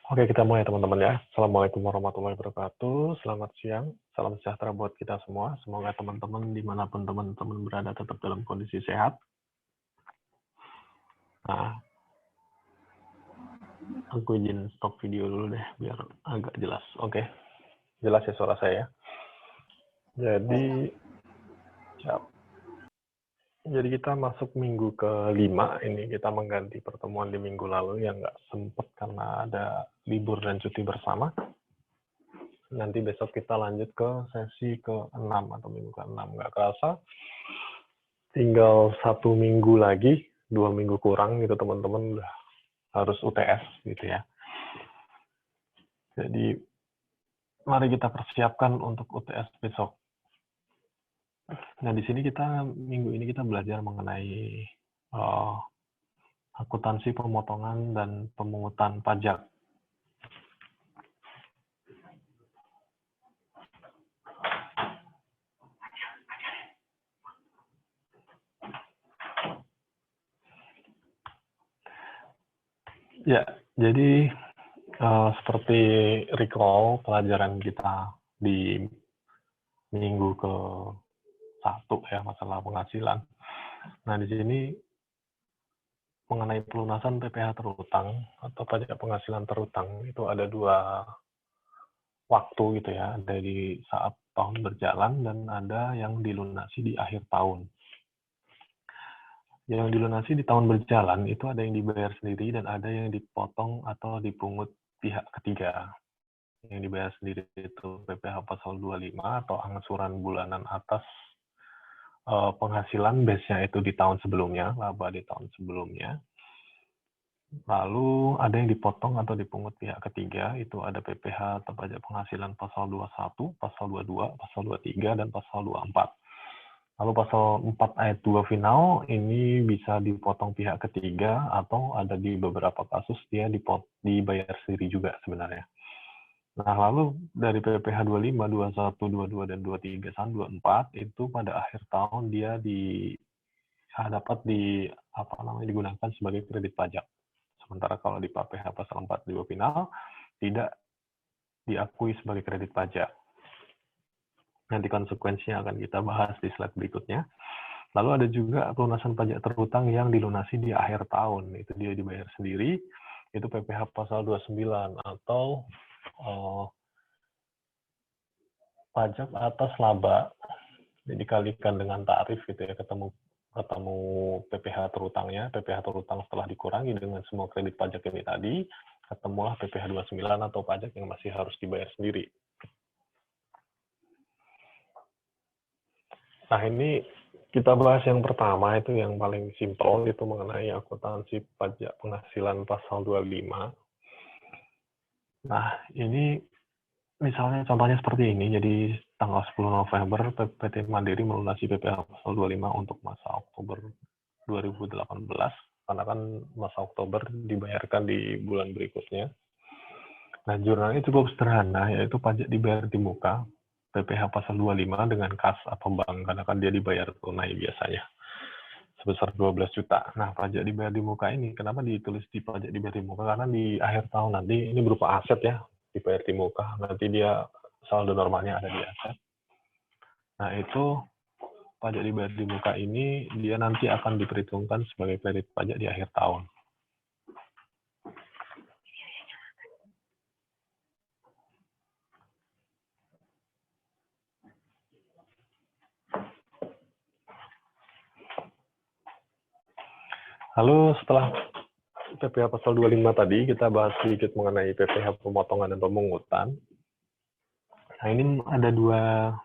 Oke, kita mulai teman-teman ya. Assalamualaikum warahmatullahi wabarakatuh. Selamat siang, salam sejahtera buat kita semua. Semoga teman-teman dimanapun teman-teman berada tetap dalam kondisi sehat. Nah, aku izin stop video dulu deh, biar agak jelas. Oke, jelas ya suara saya. Jadi kita masuk minggu ke-5, ini kita mengganti pertemuan di minggu lalu yang nggak sempat karena ada libur dan cuti bersama. Nanti besok kita lanjut ke sesi ke-6 atau minggu ke-6. Nggak kerasa, tinggal 1 minggu lagi, 2 minggu kurang gitu teman-teman udah harus UTS gitu ya. Jadi mari kita persiapkan untuk UTS besok. Nah di sini minggu ini kita belajar mengenai akuntansi pemotongan dan pemungutan pajak. Ya, jadi seperti recall pelajaran kita di minggu ke-1 ya, masalah penghasilan. Nah, di sini mengenai pelunasan PPh terutang atau pajak penghasilan terutang itu ada 2 waktu gitu ya, ada di saat tahun berjalan dan ada yang dilunasi di akhir tahun. Yang dilunasi di tahun berjalan itu ada yang dibayar sendiri dan ada yang dipotong atau dipungut pihak ketiga. Yang dibayar sendiri itu PPh pasal 25 atau angsuran bulanan atas penghasilan base-nya itu di tahun sebelumnya, laba di tahun sebelumnya. Lalu ada yang dipotong atau dipungut pihak ketiga, itu ada PPh atau pajak penghasilan pasal 21, pasal 22, pasal 23, dan pasal 24. Lalu pasal 4 ayat 2 final ini bisa dipotong pihak ketiga atau ada di beberapa kasus dia dibayar sendiri juga sebenarnya. Nah, lalu dari PPh 25, 21, 22, dan 23, sampai 24 itu pada akhir tahun dia dapat digunakan sebagai kredit pajak. Sementara kalau di PPh pasal 42 final tidak diakui sebagai kredit pajak. Nanti konsekuensinya akan kita bahas di slide berikutnya. Lalu ada juga pelunasan pajak terhutang yang dilunasi di akhir tahun. Itu dia dibayar sendiri. Itu PPh pasal 29 atau pajak atas laba dikalikan dengan tarif gitu ya, ketemu PPh terhutangnya, PPh terhutang setelah dikurangi dengan semua kredit pajak ini tadi, ketemulah PPh 29 atau pajak yang masih harus dibayar sendiri. Nah, ini kita bahas yang pertama, itu yang paling simpel, itu mengenai akuntansi pajak penghasilan pasal 25. Nah, ini misalnya contohnya seperti ini, jadi tanggal 10 November PT Mandiri melunasi PPh pasal 25 untuk masa Oktober 2018, karena kan masa Oktober dibayarkan di bulan berikutnya. Nah, jurnalnya cukup sederhana, yaitu pajak dibayar di muka, PPh pasal 25 dengan kas atau bank, karena kan dia dibayar tunai biasanya, sebesar 12 juta. Nah, pajak dibayar di muka ini, kenapa ditulis di pajak dibayar di muka? Karena di akhir tahun nanti, ini berupa aset ya, dibayar di muka, nanti dia saldo normalnya ada di aset. Nah, itu pajak dibayar di muka ini, dia nanti akan diperhitungkan sebagai kredit pajak di akhir tahun. Lalu setelah PPh pasal 25 tadi, kita bahas sedikit mengenai PPh pemotongan dan pemungutan. Nah, ini ada 2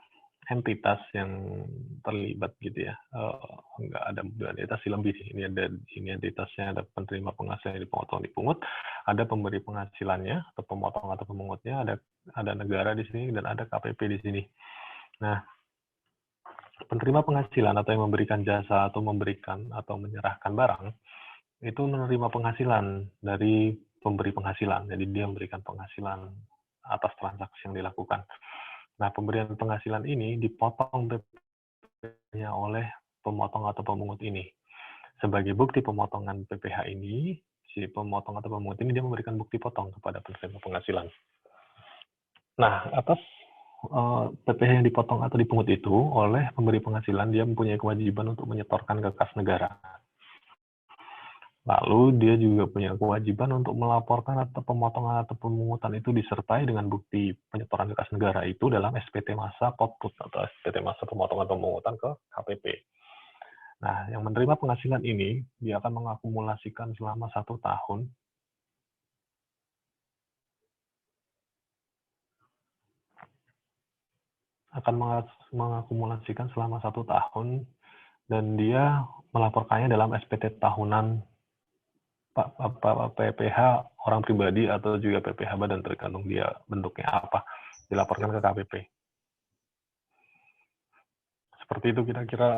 entitas yang terlibat gitu ya. Enggak ada 2 entitas sih, lebih sih. Ini entitasnya ada penerima penghasilan yang dipotong dipungut, ada pemberi penghasilannya atau pemotong atau pemungutnya, ada negara di sini dan ada KPP di sini. Nah, penerima penghasilan atau yang memberikan jasa atau memberikan atau menyerahkan barang itu menerima penghasilan dari pemberi penghasilan. Jadi dia memberikan penghasilan atas transaksi yang dilakukan. Nah, pemberian penghasilan ini dipotong PPh-nya oleh pemotong atau pemungut ini. Sebagai bukti pemotongan PPh ini, si pemotong atau pemungut ini dia memberikan bukti potong kepada penerima penghasilan. Nah, atas PPh yang dipotong atau dipungut itu oleh pemberi penghasilan, dia mempunyai kewajiban untuk menyetorkan ke kas negara. Lalu dia juga punya kewajiban untuk melaporkan atau pemotongan atau pemungutan itu disertai dengan bukti penyetoran ke kas negara itu dalam SPT masa potput atau SPT masa pemotongan atau pemungutan ke KPP. Nah, yang menerima penghasilan ini, dia akan mengakumulasikan selama 1 tahun mengakumulasikan selama 1 tahun dan dia melaporkannya dalam SPT tahunan PPh orang pribadi atau juga PPh badan, tergantung dia bentuknya apa, dilaporkan ke KPP. Seperti itu kira-kira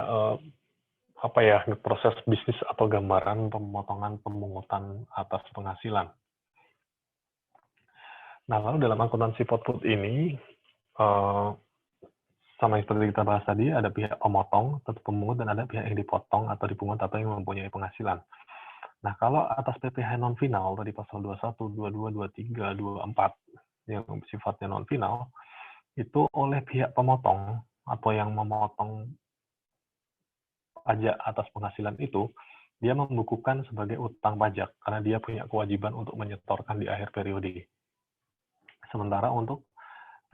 proses bisnis atau gambaran pemotongan pemungutan atas penghasilan. Nah, lalu dalam akuntansi potput ini sama seperti kita bahas tadi, ada pihak pemotong atau pemungut dan ada pihak yang dipotong atau dipungut atau yang mempunyai penghasilan. Nah, kalau atas PPh non-final, tadi pasal 21, 22, 23, 24, yang sifatnya non-final, itu oleh pihak pemotong atau yang memotong pajak atas penghasilan itu, dia membukukan sebagai utang pajak, karena dia punya kewajiban untuk menyetorkan di akhir periode. Sementara untuk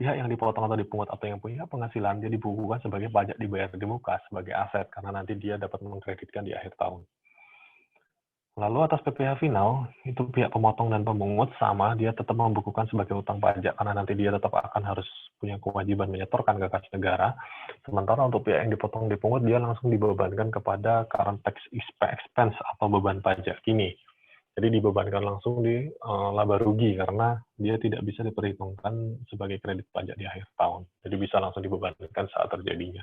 pihak yang dipotong atau dipungut atau yang punya penghasilan, dia dibukukan sebagai pajak dibayar di muka, sebagai aset, karena nanti dia dapat mengkreditkan di akhir tahun. Lalu atas PPh final, itu pihak pemotong dan pemungut sama, dia tetap membukukan sebagai utang pajak, karena nanti dia tetap akan harus punya kewajiban menyetorkan ke kas negara. Sementara untuk pihak yang dipotong dipungut, dia langsung dibebankan kepada current tax expense atau beban pajak kini. Jadi dibebankan langsung di laba rugi, karena dia tidak bisa diperhitungkan sebagai kredit pajak di akhir tahun. Jadi bisa langsung dibebankan saat terjadinya.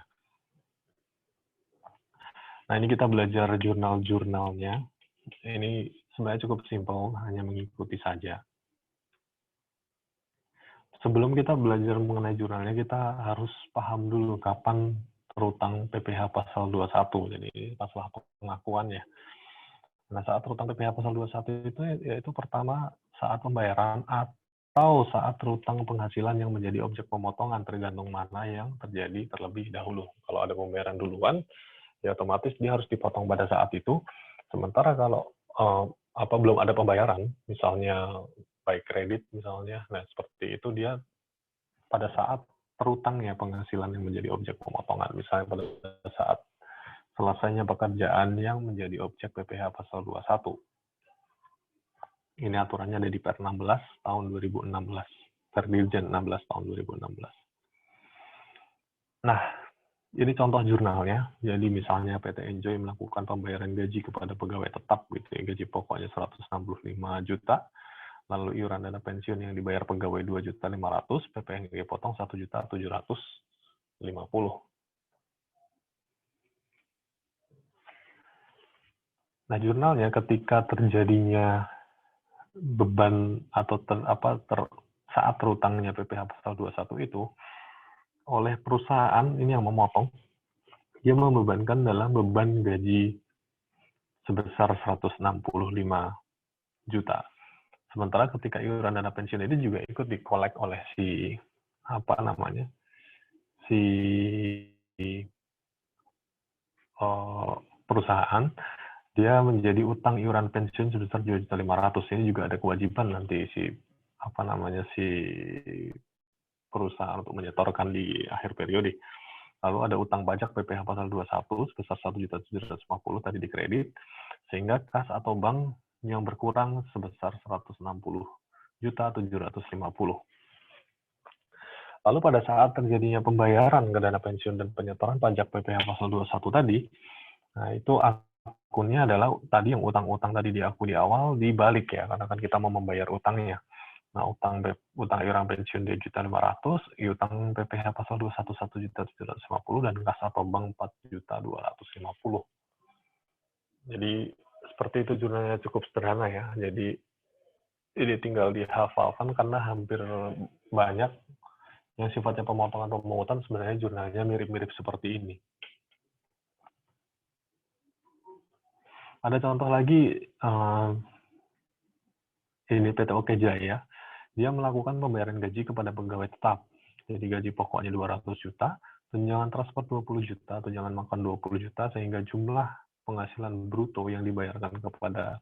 Nah, ini kita belajar jurnal-jurnalnya. Ini sebenarnya cukup simpel, hanya mengikuti saja. Sebelum kita belajar mengenai jurnalnya, kita harus paham dulu kapan terutang PPh pasal 21, jadi pasal pengakuannya. Nah, saat terutang PPh pasal 21 itu yaitu pertama saat pembayaran atau saat terutang penghasilan yang menjadi objek pemotongan, tergantung mana yang terjadi terlebih dahulu. Kalau ada pembayaran duluan, ya otomatis dia harus dipotong pada saat itu. Sementara kalau belum ada pembayaran, misalnya by kredit misalnya, nah seperti itu dia pada saat terutangnya penghasilan yang menjadi objek pemotongan, misalnya pada saat selesainya pekerjaan yang menjadi objek PPh pasal 21. Ini aturannya ada di Per 16 tahun 2016, Per Dirjen 16 tahun 2016. Nah, ini contoh jurnalnya. Jadi misalnya PT Enjoy melakukan pembayaran gaji kepada pegawai tetap, gitu ya, gaji pokoknya 165 juta, lalu iuran dana pensiun yang dibayar pegawai 2.500.000, PPh yang dipotong 1.750.000. Nah, jurnalnya ketika terjadinya beban atau saat terutangnya PPh pasal 21 itu, oleh perusahaan ini yang memotong, dia membebankan dalam beban gaji sebesar 165 juta. Sementara ketika iuran dana pensiun itu juga ikut dikolek oleh si perusahaan, dia menjadi utang iuran pensiun sebesar 2.500.000. Ini juga ada kewajiban nanti si perusahaan untuk menyetorkan di akhir periode. Lalu ada utang pajak PPh pasal 21 sebesar 1.750.000 tadi dikredit, sehingga kas atau bank yang berkurang sebesar 160.750.000. Lalu pada saat terjadinya pembayaran ke dana pensiun dan penyetoran pajak PPh pasal 21 tadi, nah itu akunnya adalah tadi yang utang-utang tadi di akun di awal dibalik ya, karena kan kita mau membayar utangnya. Nah, utang iuran pensiun 2.500.000, utang PPh pasal 21 1.750.000 dan kas atau bank 4.250.000. Jadi seperti itu jurnalnya, cukup sederhana ya. Jadi ini tinggal dihafalkan karena hampir banyak yang sifatnya pemotongan pemungutan sebenarnya jurnalnya mirip-mirip seperti ini. Ada contoh lagi ini PT Oke Jaya, dia melakukan pembayaran gaji kepada pegawai tetap. Jadi gaji pokoknya 200 juta, tunjangan transport 20 juta, tunjangan makan 20 juta, sehingga jumlah penghasilan bruto yang dibayarkan kepada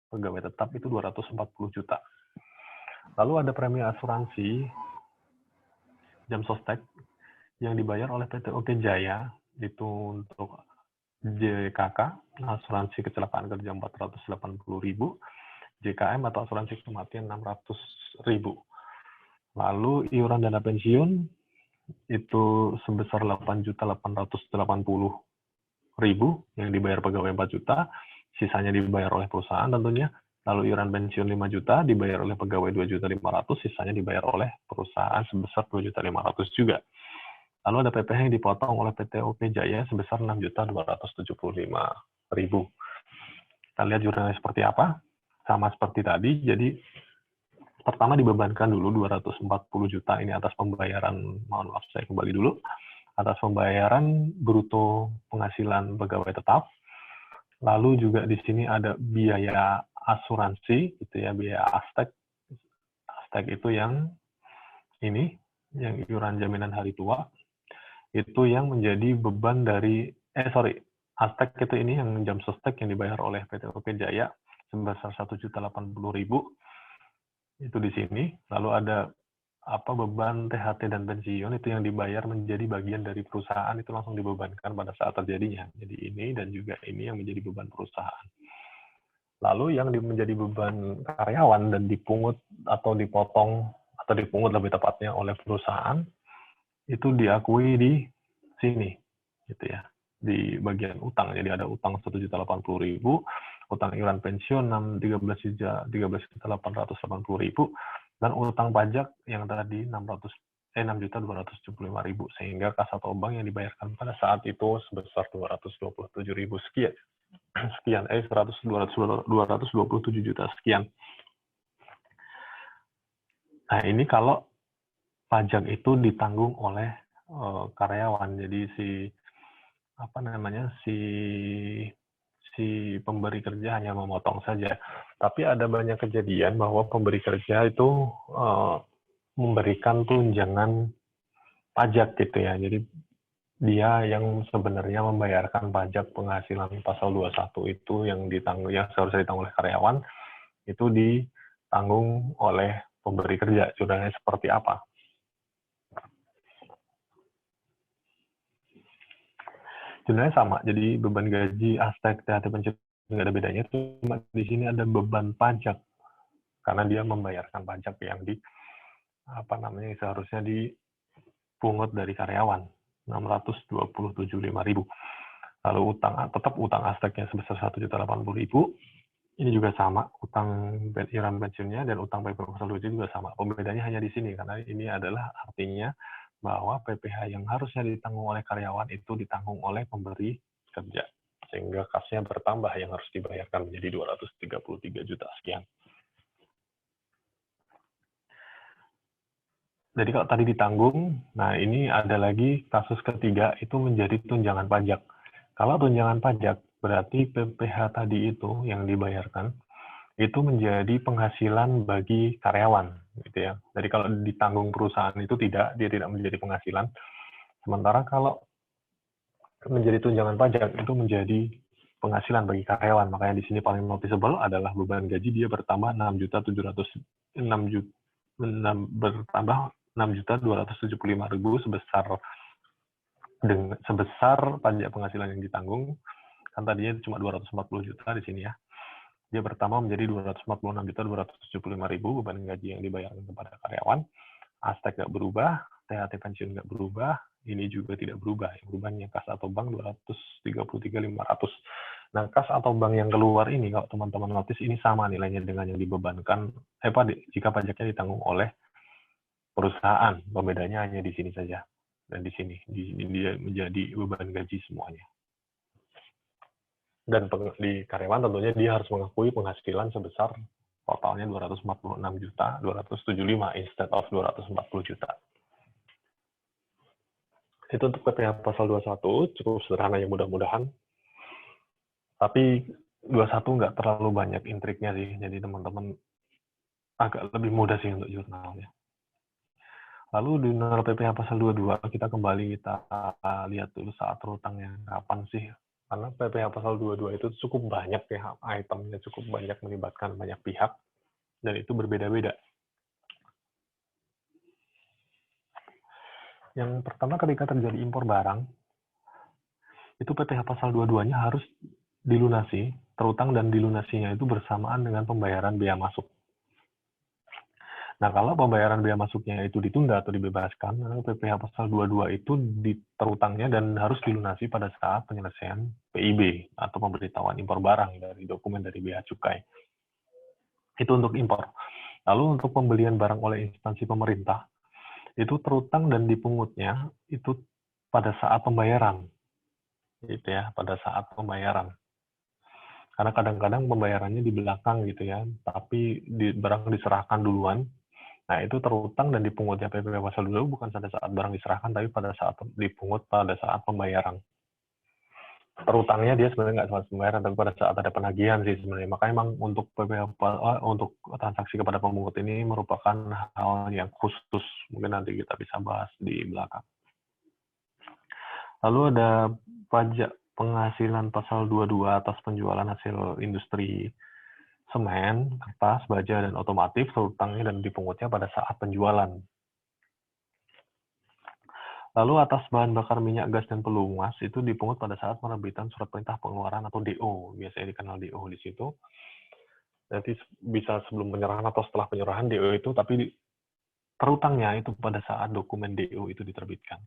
pegawai tetap itu 240 juta. Lalu ada premi asuransi jam sostek yang dibayar oleh PT Oke Jaya, itu untuk JKK, asuransi kecelakaan kerja 480.000, JKM atau asuransi kematian 600.000. Lalu iuran dana pensiun itu sebesar 8.880.000 yang dibayar pegawai 4 juta, sisanya dibayar oleh perusahaan tentunya. Lalu iuran pensiun 5 juta dibayar oleh pegawai 2.500.000, sisanya dibayar oleh perusahaan sebesar 2.500.000 juga. Lalu ada PPh yang dipotong oleh PT Oke Jaya sebesar 6.275.000. Kita lihat jurnalnya seperti apa. Sama seperti tadi, jadi pertama dibebankan dulu 240 juta ini atas pembayaran, mohon maaf saya kembali dulu, atas pembayaran bruto penghasilan pegawai tetap. Lalu juga di sini ada biaya asuransi, gitu ya, biaya Astek. Astek itu yang ini, yang iuran jaminan hari tua, itu yang menjadi beban dari, Astek itu ini yang jam sostek yang dibayar oleh PT Oke Jaya sebesar 1.080.000 itu di sini. Lalu ada beban THT dan pensiun itu yang dibayar menjadi bagian dari perusahaan, itu langsung dibebankan pada saat terjadinya. Jadi ini dan juga ini yang menjadi beban perusahaan. Lalu yang menjadi beban karyawan dan dipungut atau dipotong atau dipungut lebih tepatnya oleh perusahaan itu diakui di sini, gitu ya, di bagian utang. Jadi ada utang 1.080.000, utang iuran pensiun 13.880.000, dan utang pajak yang tadi 6.275.000, sehingga kas atau bank yang dibayarkan pada saat itu sebesar 227.000 sekian, 227 juta sekian. Nah, ini kalau pajak itu ditanggung oleh karyawan. Jadi si pemberi kerja hanya memotong saja. Tapi ada banyak kejadian bahwa pemberi kerja itu memberikan tunjangan pajak gitu ya. Jadi dia yang sebenarnya membayarkan pajak penghasilan pasal 21 itu yang seharusnya ditanggung oleh karyawan, itu ditanggung oleh pemberi kerja. Jurnalnya seperti apa? Jurnalnya sama, jadi beban gaji, Astek, THT pensiun nggak ada bedanya, cuma di sini ada beban pajak karena dia membayarkan pajak yang seharusnya dipungut dari karyawan 627.500. Lalu tetap utang Asteknya sebesar 1.080.000. Ini juga sama, utang iuran pensiunnya dan utang PPh pasal 2 juga sama. Pembedanya hanya di sini karena ini adalah artinya bahwa PPh yang harusnya ditanggung oleh karyawan itu ditanggung oleh pemberi kerja, sehingga kasnya bertambah yang harus dibayarkan menjadi 233 juta sekian. Jadi kalau tadi ditanggung, nah ini ada lagi kasus ketiga, itu menjadi tunjangan pajak. Kalau tunjangan pajak, berarti PPh tadi itu yang dibayarkan, itu menjadi penghasilan bagi karyawan, gitu ya. Jadi kalau ditanggung perusahaan itu dia tidak menjadi penghasilan. Sementara kalau menjadi tunjangan pajak itu menjadi penghasilan bagi karyawan. Makanya di sini paling noticeable adalah beban gaji dia bertambah 6.275.000 sebesar pajak penghasilan yang ditanggung. Kan tadinya cuma 240 juta di sini ya. Dia bertambah menjadi 246.275.000 beban gaji yang dibayarkan kepada karyawan. Astek nggak berubah, THT pensiun nggak berubah, ini juga tidak berubah. Yang berubahnya kas atau bank 233.500. Nah, kas atau bank yang keluar ini, kalau teman-teman notice, ini sama nilainya dengan yang dibebankan, jika pajaknya ditanggung oleh perusahaan. Pembedanya hanya di sini saja. Dan di sini dia menjadi beban gaji semuanya. Dan di karyawan tentunya dia harus mengakui penghasilan sebesar totalnya 246.275 instead of 240 juta. Itu untuk PPh pasal 21, cukup sederhana ya mudah-mudahan. Tapi 21 nggak terlalu banyak intriknya sih, jadi teman-teman agak lebih mudah sih untuk jurnalnya. Lalu di jurnal PPh pasal 22 kita lihat dulu saat terutangnya kapan sih. Karena PPh pasal 22 itu cukup banyak ya itemnya, cukup banyak melibatkan banyak pihak dan itu berbeda-beda. Yang pertama ketika terjadi impor barang, itu PPh pasal 22-nya harus dilunasi, terutang dan dilunasinya itu bersamaan dengan pembayaran biaya masuk. Nah, kalau pembayaran biaya masuknya itu ditunda atau dibebaskan, PPh pasal 22 itu terutangnya dan harus dilunasi pada saat penyelesaian PIB atau pemberitahuan impor barang dari dokumen dari bea cukai. Itu untuk impor. Lalu untuk pembelian barang oleh instansi pemerintah, itu terutang dan dipungutnya itu pada saat pembayaran. Gitu ya, pada saat pembayaran. Karena kadang-kadang pembayarannya di belakang gitu ya, tapi barang diserahkan duluan. Nah, itu terutang dan dipungutnya PPh pasal 22 bukan pada saat barang diserahkan, tapi pada saat dipungut pada saat pembayaran. Terutangnya dia sebenarnya nggak saat pembayaran, tapi pada saat ada penagihan sih sebenarnya. Makanya memang untuk untuk transaksi kepada pemungut ini merupakan hal yang khusus. Mungkin nanti kita bisa bahas di belakang. Lalu ada pajak penghasilan pasal 22 atas penjualan hasil industri semen, kertas, baja, dan otomotif, terutangnya dan dipungutnya pada saat penjualan. Lalu atas bahan bakar minyak, gas, dan pelumas itu dipungut pada saat penerbitan surat perintah pengeluaran atau DO, biasanya dikenal DO di situ. Nanti bisa sebelum penyerahan atau setelah penyerahan DO itu, tapi terutangnya itu pada saat dokumen DO itu diterbitkan.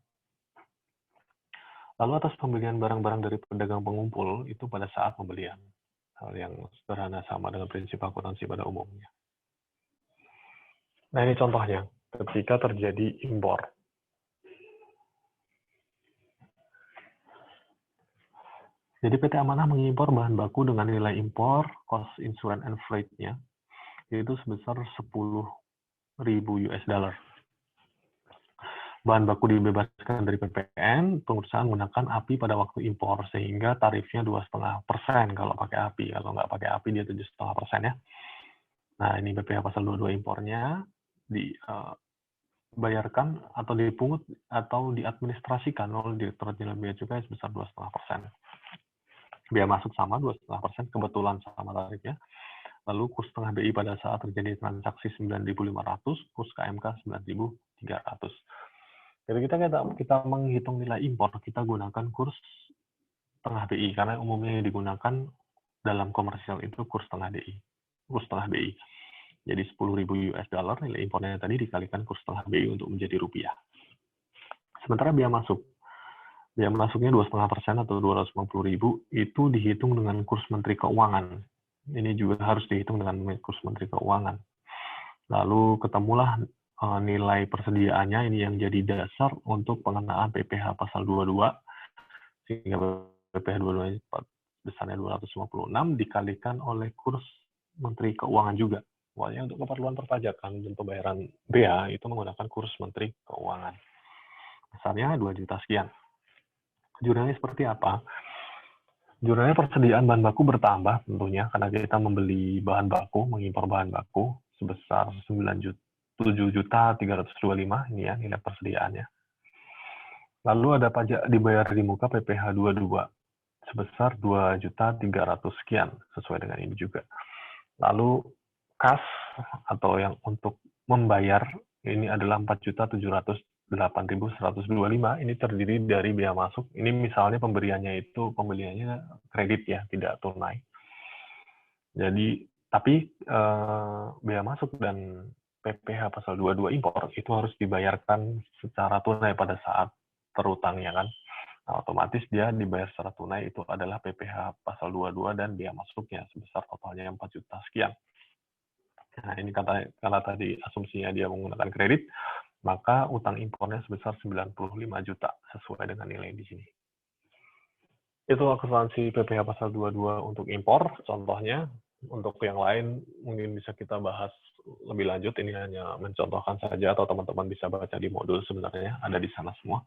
Lalu atas pembelian barang-barang dari pedagang pengumpul itu pada saat pembelian. Hal yang sederhana sama dengan prinsip akuntansi pada umumnya. Nah, ini contohnya ketika terjadi impor. Jadi PT Amanah mengimpor bahan baku dengan nilai impor, cost insurance and freight-nya, yaitu sebesar 10.000 US dollar. Bahan baku dibebaskan dari PPN, perusahaan menggunakan API pada waktu impor, sehingga tarifnya 2,5% kalau pakai API. Kalau nggak pakai API, dia 7,5% ya. Nah, ini PPh pasal 22 impornya dibayarkan atau dipungut atau diadministrasikan oleh Direktorat Jenderal Bea Cukai sebesar 2,5%. Biaya masuk sama 2,5%, kebetulan sama tarifnya. Lalu kurs tengah BI pada saat terjadi transaksi 9.500, kurs KMK 9.300. Jadi kita menghitung nilai impor, kita gunakan kurs tengah BI, karena umumnya digunakan dalam komersial itu kurs tengah BI. Kurs tengah BI. Jadi 10.000 US dollar nilai impornya tadi dikalikan kurs tengah BI untuk menjadi rupiah. Sementara biaya masuknya 2,5% atau 250.000 itu dihitung dengan kurs Menteri Keuangan. Ini juga harus dihitung dengan kurs Menteri Keuangan. Lalu ketemulah nilai persediaannya, ini yang jadi dasar untuk pengenaan PPh pasal 22, sehingga PPh 22 besarnya 256 dikalikan oleh kurs Menteri Keuangan juga. Pokoknya untuk keperluan perpajakan dan pembayaran bea itu menggunakan kurs Menteri Keuangan. Besarnya 2 juta sekian. Jurnalnya seperti apa? Jurnalnya persediaan bahan baku bertambah tentunya, karena kita membeli bahan baku, mengimpor bahan baku sebesar 7.325 ini ya nilai persediaannya. Lalu ada pajak dibayar di muka PPh 22 sebesar 2.300 sekian sesuai dengan ini juga. Lalu kas atau yang untuk membayar ini adalah 4.708.125. Ini terdiri dari biaya masuk. Ini misalnya pembeliannya kredit ya, tidak tunai. Jadi tapi biaya masuk dan PPh pasal 22 impor itu harus dibayarkan secara tunai pada saat terutangnya kan. Nah, otomatis dia dibayar secara tunai itu adalah PPh pasal 22 dan biaya masuknya sebesar totalnya 4 juta sekian. Nah, ini karena tadi asumsinya dia menggunakan kredit, maka utang impornya sebesar 95 juta sesuai dengan nilai di sini. Itu akuntansi PPh pasal 22 untuk impor, contohnya. Untuk yang lain mungkin bisa kita bahas lebih lanjut, ini hanya mencontohkan saja atau teman-teman bisa baca di modul sebenarnya, ada di sana semua.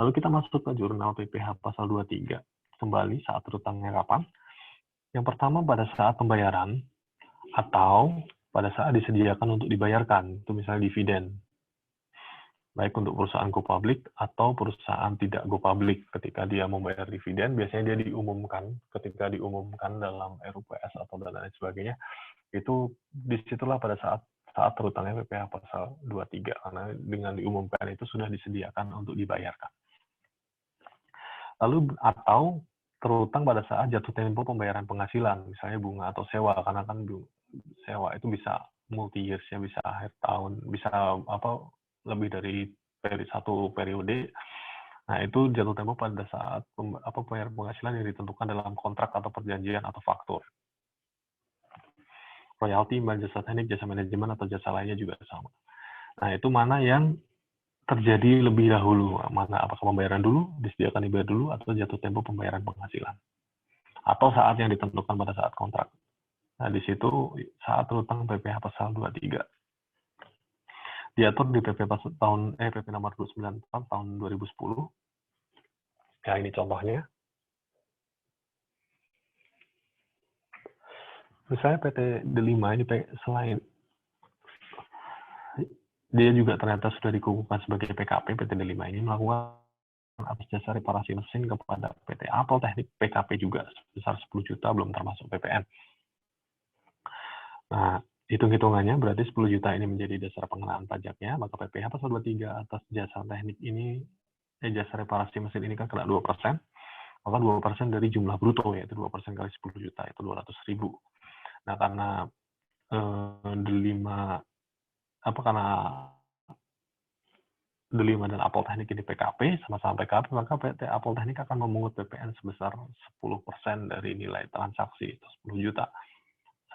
Lalu kita masuk ke jurnal PPh pasal 23. Kembali saat terutangnya kapan? Yang pertama pada saat pembayaran, atau pada saat disediakan untuk dibayarkan, itu misalnya dividen. Baik untuk perusahaan go public atau perusahaan tidak go public. Ketika dia membayar dividen, biasanya dia diumumkan, ketika diumumkan dalam RUPS atau dan lain sebagainya, itu disitulah pada saat terutangnya PPh pasal 23, karena dengan diumumkan itu sudah disediakan untuk dibayarkan. Lalu atau terutang pada saat jatuh tempo pembayaran penghasilan, misalnya bunga atau sewa, karena kan sewa itu bisa multi years ya, bisa akhir tahun, bisa lebih dari satu periode. Nah, itu jatuh tempo pada saat pembayaran penghasilan yang ditentukan dalam kontrak atau perjanjian atau faktur. Royalti, jasa teknik, jasa manajemen, atau jasa lainnya juga sama. Nah, itu mana yang terjadi lebih dahulu? Mana apakah pembayaran dulu, disediakan dibayar dulu, atau jatuh tempo pembayaran penghasilan? Atau saat yang ditentukan pada saat kontrak. Nah, di situ saat terutang PPh pasal 23. Diatur di PP nomor 294 tahun 2010. Ya, ini contohnya. Misalnya PT D5 ini selain dia juga ternyata sudah dikukuhkan sebagai PKP, PT D5 ini melakukan atas jasa reparasi mesin kepada PT Apple Teknik PKP juga sebesar 10 juta belum termasuk PPN. Nah, hitung-hitungannya berarti 10 juta ini menjadi dasar pengenaan pajaknya, maka PPh pasal 23 atas jasa teknik ini, jasa reparasi mesin ini kan kena 2%, maka 2% dari jumlah bruto, yaitu 2% kali 10 juta, itu 200.000. Nah, karena karena D5 dan Apple Teknik ini PKP, sama-sama PKP, maka PT Apple Teknik akan memungut PPN sebesar 10% dari nilai transaksi, itu 10 juta,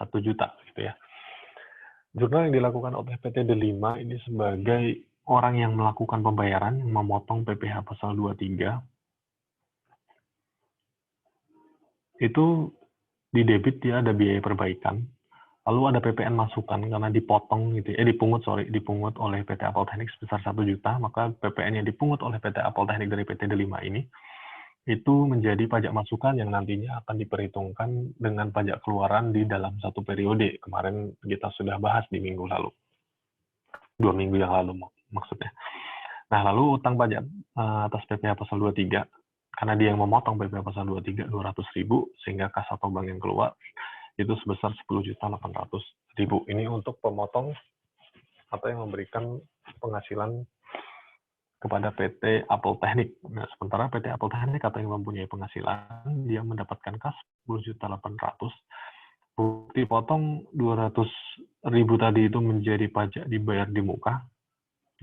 1 juta, gitu ya. Jurnal yang dilakukan oleh PT D5 ini sebagai orang yang melakukan pembayaran, yang memotong PPh pasal 23, itu di debit dia ada biaya perbaikan, lalu ada PPN masukan karena dipotong gitu, dipungut oleh PT Apple Teknik sebesar 1 juta, maka PPN yang dipungut oleh PT Apple Teknik dari PT D5 ini itu menjadi pajak masukan yang nantinya akan diperhitungkan dengan pajak keluaran di dalam satu periode. Kemarin kita sudah bahas di minggu lalu. 2 minggu yang lalu maksudnya. Nah, lalu utang pajak atas PPh pasal 23, karena dia yang memotong PPh pasal 23 200.000, sehingga kas atau bank yang keluar itu sebesar 10.800.000. Ini untuk pemotong atau yang memberikan penghasilan kepada PT Apple Teknik. Nah, sementara PT Apple Teknik atau yang mempunyai penghasilan, dia mendapatkan kas 10.800.000. Bukti potong 200.000 tadi itu menjadi pajak dibayar di muka,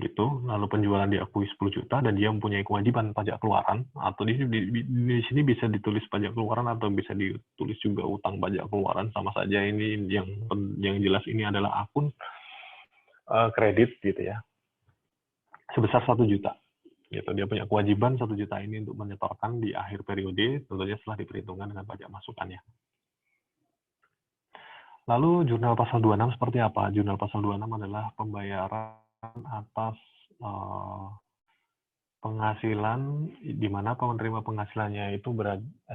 gitu. Lalu penjualan diakui 10 juta dan dia mempunyai kewajiban pajak keluaran, atau di sini bisa ditulis pajak keluaran atau bisa ditulis juga utang pajak keluaran, sama saja. Ini yang jelas ini adalah akun kredit gitu ya, sebesar 1 juta. Gitu. Dia punya kewajiban 1 juta ini untuk menyetorkan di akhir periode, tentunya setelah diperhitungkan dengan pajak masukannya. Lalu jurnal pasal 26 seperti apa? Jurnal pasal 26 adalah pembayaran atas penghasilan, di mana penerima penghasilannya itu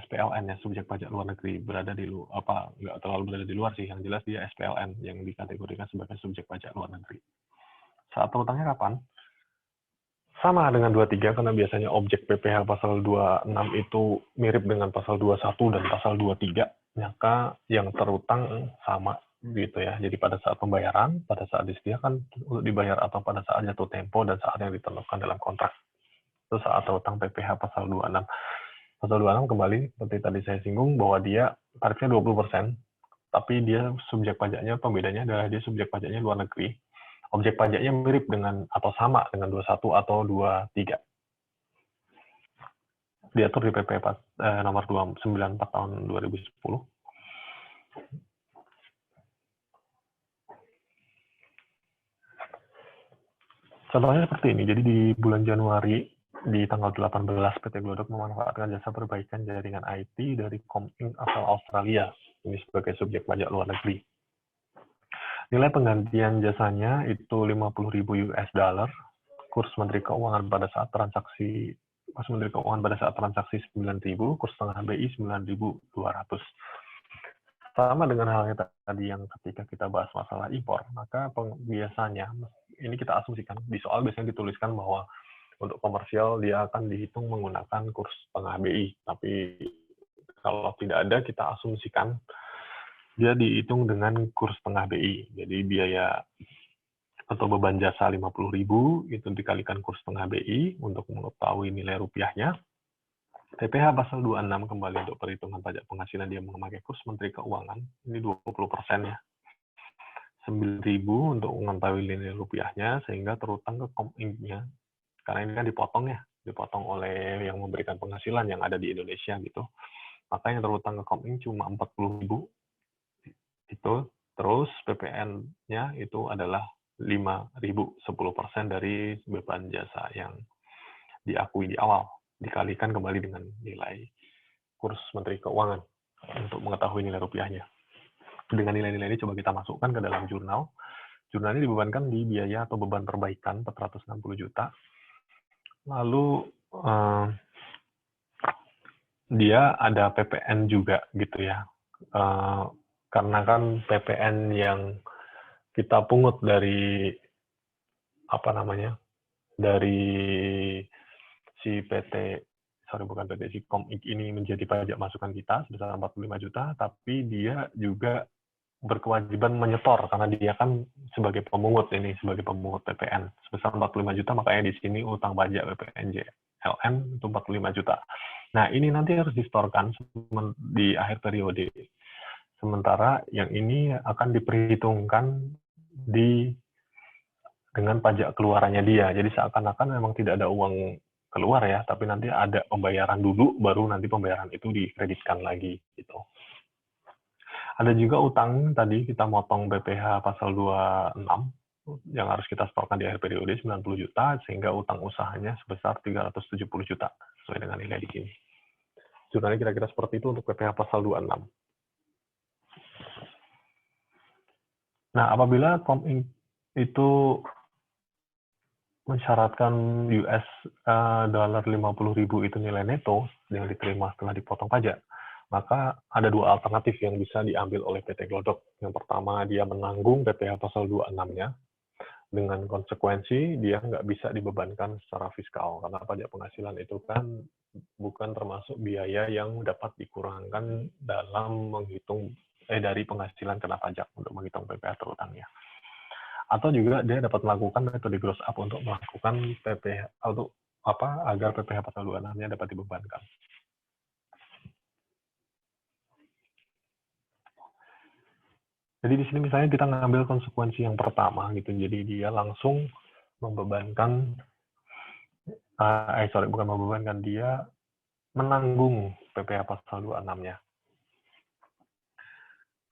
SPLN ya, subjek pajak luar negeri, berada di nggak terlalu berada di luar sih, yang jelas dia SPLN yang dikategorikan sebagai subjek pajak luar negeri. Saat terutangnya kapan? Sama dengan 23, karena biasanya objek PPh pasal 26 itu mirip dengan pasal 21 dan pasal 23, maka yang terutang sama gitu ya. Jadi pada saat pembayaran, pada saat disediakan untuk dibayar, atau pada saat jatuh tempo dan saat yang ditentukan dalam kontrak. Itu saat terutang PPh pasal 26. Pasal 26 kembali, seperti tadi saya singgung, bahwa dia tarifnya 20%, tapi dia subjek pajaknya, pembedanya adalah dia subjek pajaknya luar negeri. Objek pajaknya mirip dengan atau sama dengan 21 atau 23. Diatur di PP nomor 294 tahun 2010. Contohnya seperti ini. Jadi di bulan Januari, di tanggal 18, PT Glodok memanfaatkan jasa perbaikan jaringan IT dari Coming asal Australia. Ini sebagai subjek pajak luar negeri. Nilai penggantian jasanya itu 50.000 US dollar. Kurs Menteri Keuangan pada saat transaksi 9.000, kurs tengah BI 9.200. Sama dengan halnya tadi yang ketika kita bahas masalah impor, maka biasanya, ini kita asumsikan, di soal biasanya dituliskan bahwa untuk komersial dia akan dihitung menggunakan kurs tengah BI. Tapi kalau tidak ada, kita asumsikan dia dihitung dengan kurs tengah BI. Jadi biaya atau beban jasa 50.000 itu dikalikan kurs tengah BI untuk mengetahui nilai rupiahnya. PPh pasal 26 kembali untuk perhitungan pajak penghasilan dia memakai kurs Menteri Keuangan. Ini 20% ya. 9.000 untuk mengetahui nilai rupiahnya sehingga terutang ke Kominc-nya. Karena ini kan dipotong oleh yang memberikan penghasilan yang ada di Indonesia gitu. Maka yang terutang ke Kominc cuma 40.000 itu, terus PPN-nya itu adalah 5.000, 10% dari beban jasa yang diakui di awal, dikalikan kembali dengan nilai kurs Menteri Keuangan untuk mengetahui nilai rupiahnya. Dengan nilai-nilai ini coba kita masukkan ke dalam jurnal. Jurnal ini dibebankan di biaya atau beban perbaikan 460 juta. Lalu dia ada PPN juga gitu ya. Karena kan PPN yang kita pungut dari dari si si Kominc ini menjadi pajak masukan kita sebesar 45 juta, tapi dia juga berkewajiban menyetor karena dia kan sebagai pemungut PPN sebesar 45 juta, makanya di sini utang pajak PPNJLN itu 45 juta. Nah, ini nanti harus disetorkan di akhir periode. Sementara yang ini akan diperhitungkan dengan pajak keluarannya dia. Jadi seakan-akan memang tidak ada uang keluar ya, tapi nanti ada pembayaran dulu, baru nanti pembayaran itu dikreditkan lagi gitu. Ada juga utang, tadi kita motong PPh pasal 26, yang harus kita setorkan di akhir periode 90 juta, sehingga utang usahanya sebesar 370 juta, sesuai dengan nilai di sini. Jurnalnya kira-kira seperti itu untuk PPh pasal 26. Nah, apabila Kominc itu mensyaratkan US dollar 50.000 itu nilai neto yang diterima setelah dipotong pajak, maka ada dua alternatif yang bisa diambil oleh PT Glodok. Yang pertama, dia menanggung PPh pasal 26-nya, dengan konsekuensi dia nggak bisa dibebankan secara fiskal, karena pajak penghasilan itu kan bukan termasuk biaya yang dapat dikurangkan dalam menghitung dari penghasilan kena pajak untuk menghitung PPh terutangnya. Atau juga dia dapat melakukan metode gross up untuk melakukan PPh agar PPh pasal 26-nya dapat dibebankan. Jadi di sini misalnya kita ngambil konsekuensi yang pertama gitu. Jadi dia langsung membebankan dia menanggung PPh pasal 26-nya.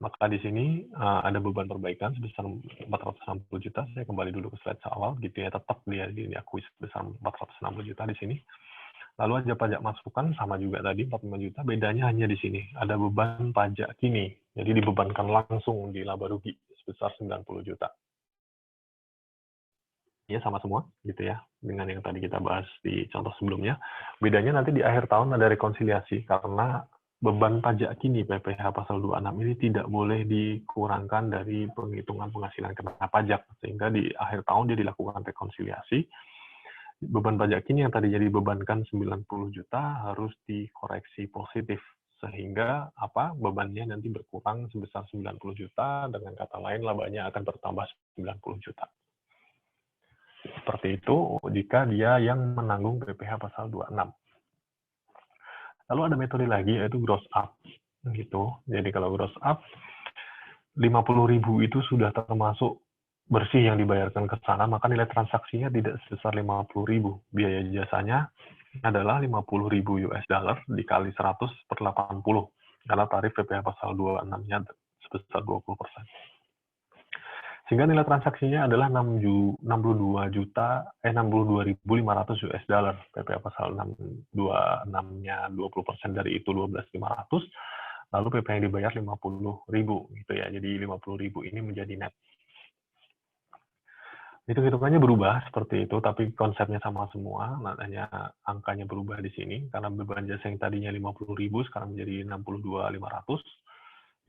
Maka di sini ada beban perbaikan sebesar 460 juta. Saya kembali dulu ke slide awal gitu ya, tetap dia diakui sebesar 460 juta di sini. Lalu ada pajak masukan sama juga tadi 45 juta, bedanya hanya di sini. Ada beban pajak kini. Jadi dibebankan langsung di laba rugi sebesar 90 juta. Ya sama semua gitu ya dengan yang tadi kita bahas di contoh sebelumnya. Bedanya nanti di akhir tahun ada rekonsiliasi karena beban pajak kini PPh pasal 26 ini tidak boleh dikurangkan dari penghitungan penghasilan kena pajak, sehingga di akhir tahun dia dilakukan rekonsiliasi. Beban pajak kini yang tadinya dibebankan 90 juta harus dikoreksi positif, sehingga bebannya nanti berkurang sebesar 90 juta, dengan kata lain labanya akan bertambah 90 juta. Seperti itu jika dia yang menanggung PPh pasal 26. Lalu ada metode lagi yaitu gross up gitu. Jadi kalau gross up 50.000 itu sudah termasuk bersih yang dibayarkan ke sana, maka nilai transaksinya tidak sebesar 50.000. Biaya jasanya adalah 50.000 US dollar dikali 100 per 80 karena tarif PPh pasal 26-nya sebesar 20%. Sehingga nilai transaksinya adalah 62.500 US dollar. PPh pasal 26-nya 20% dari itu 12.500. Lalu PP yang dibayar 50.000 gitu ya. Jadi 50.000 ini menjadi net. Hitung-hitungannya berubah seperti itu, tapi konsepnya sama semua. Makanya angkanya berubah di sini karena beban jasa yang tadinya 50.000 sekarang menjadi 62.500.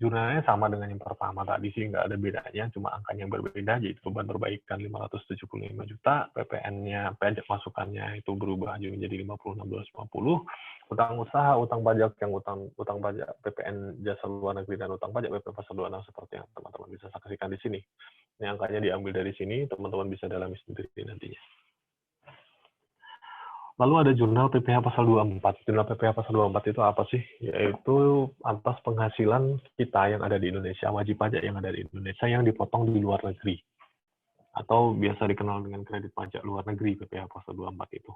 Jurnalnya sama dengan yang pertama tadi sih, nggak ada bedanya, cuma angkanya yang berbeda, yaitu beban perbaikan 575 juta, PPN-nya, pajak masukannya itu berubah menjadi 50, 16, 50, utang usaha, utang pajak yang utang pajak PPN jasa luar negeri dan utang pajak PP pasal 26 seperti yang teman-teman bisa saksikan di sini. Ini angkanya diambil dari sini, teman-teman bisa dalami sendiri nantinya. Lalu ada jurnal PPh pasal 24. Jurnal PPh pasal 24 itu apa sih? Yaitu atas penghasilan kita yang ada di Indonesia, wajib pajak yang ada di Indonesia yang dipotong di luar negeri. Atau biasa dikenal dengan kredit pajak luar negeri, PPh pasal 24 itu.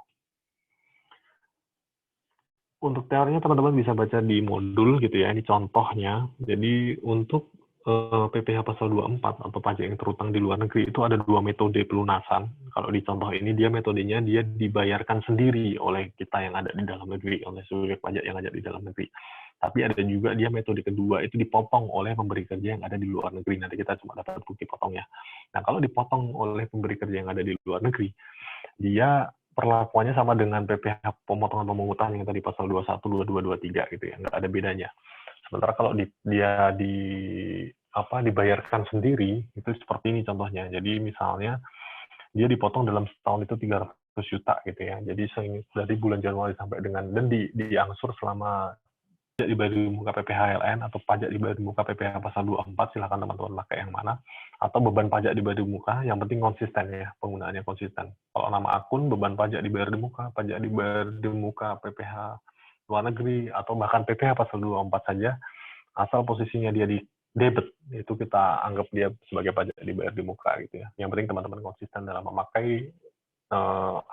Untuk teorinya teman-teman bisa baca di modul gitu ya, ini contohnya. Jadi untuk PPh pasal 24 atau pajak yang terutang di luar negeri itu ada dua metode pelunasan. Kalau di contoh ini dia metodenya dia dibayarkan sendiri oleh kita yang ada di dalam negeri, oleh subjek pajak yang ada di dalam negeri. Tapi ada juga dia metode kedua itu dipotong oleh pemberi kerja yang ada di luar negeri. Nanti kita cuma dapat bukti potongnya. Nah, kalau dipotong oleh pemberi kerja yang ada di luar negeri, dia perlakuannya sama dengan PPh pemotongan pemungutan yang tadi pasal 21, 22, 23 gitu ya, nggak ada bedanya. Sementara kalau dia dibayarkan sendiri, itu seperti ini contohnya. Jadi misalnya dia dipotong dalam setahun itu 300 juta gitu ya. Jadi dari bulan Januari sampai dengan, dan diangsur selama pajak dibayar di muka PPHLN atau pajak dibayar di muka PPh pasal 24, silakan teman-teman pakai yang mana. Atau beban pajak dibayar di muka, yang penting konsisten ya, penggunaannya konsisten. Kalau nama akun, beban pajak dibayar di muka, pajak dibayar di muka PPh luar negeri, atau bahkan PPh pasal 24 saja, asal posisinya dia di debit, itu kita anggap dia sebagai pajak dibayar di muka gitu ya. Yang penting teman-teman konsisten dalam memakai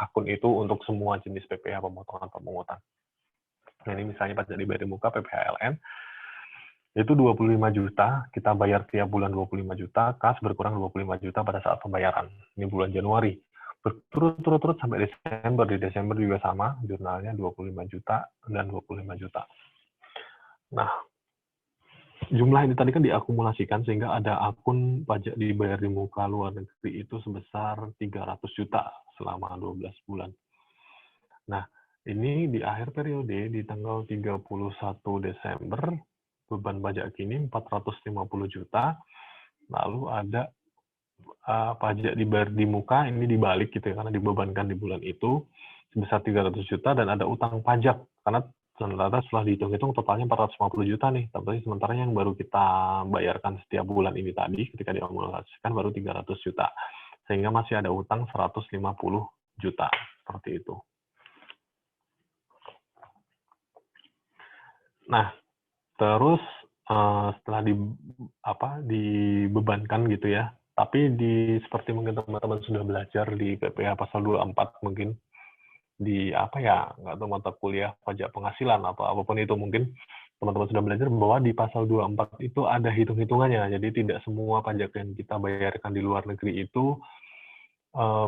akun itu untuk semua jenis PPh pemotongan pemungutan. Nah, ini misalnya pajak dibayar di muka PPHLN, itu 25 juta, kita bayar tiap bulan 25 juta, kas berkurang 25 juta pada saat pembayaran. Ini bulan Januari. Berturut-turut sampai Desember. Di Desember juga sama, jurnalnya 25 juta dan 25 juta. Nah, jumlah ini tadi kan diakumulasikan sehingga ada akun pajak dibayar di muka luar negeri itu sebesar 300 juta selama 12 bulan. Nah, ini di akhir periode di tanggal 31 Desember, beban pajak kini 450 juta, lalu ada pajak dibayar di muka, ini dibalik gitu ya, karena dibebankan di bulan itu, sebesar 300 juta, dan ada utang pajak, karena ternyata setelah dihitung-hitung totalnya 450 juta nih, tapi sementara yang baru kita bayarkan setiap bulan ini tadi, ketika diakumulasikan baru 300 juta, sehingga masih ada utang 150 juta, seperti itu. Nah, terus setelah dibebankan gitu ya, tapi seperti mungkin teman-teman sudah belajar di PPh pasal 24 mungkin di nggak tahu mata kuliah pajak penghasilan atau apapun itu, mungkin teman-teman sudah belajar bahwa di pasal 24 itu ada hitung-hitungannya. Jadi tidak semua pajak yang kita bayarkan di luar negeri itu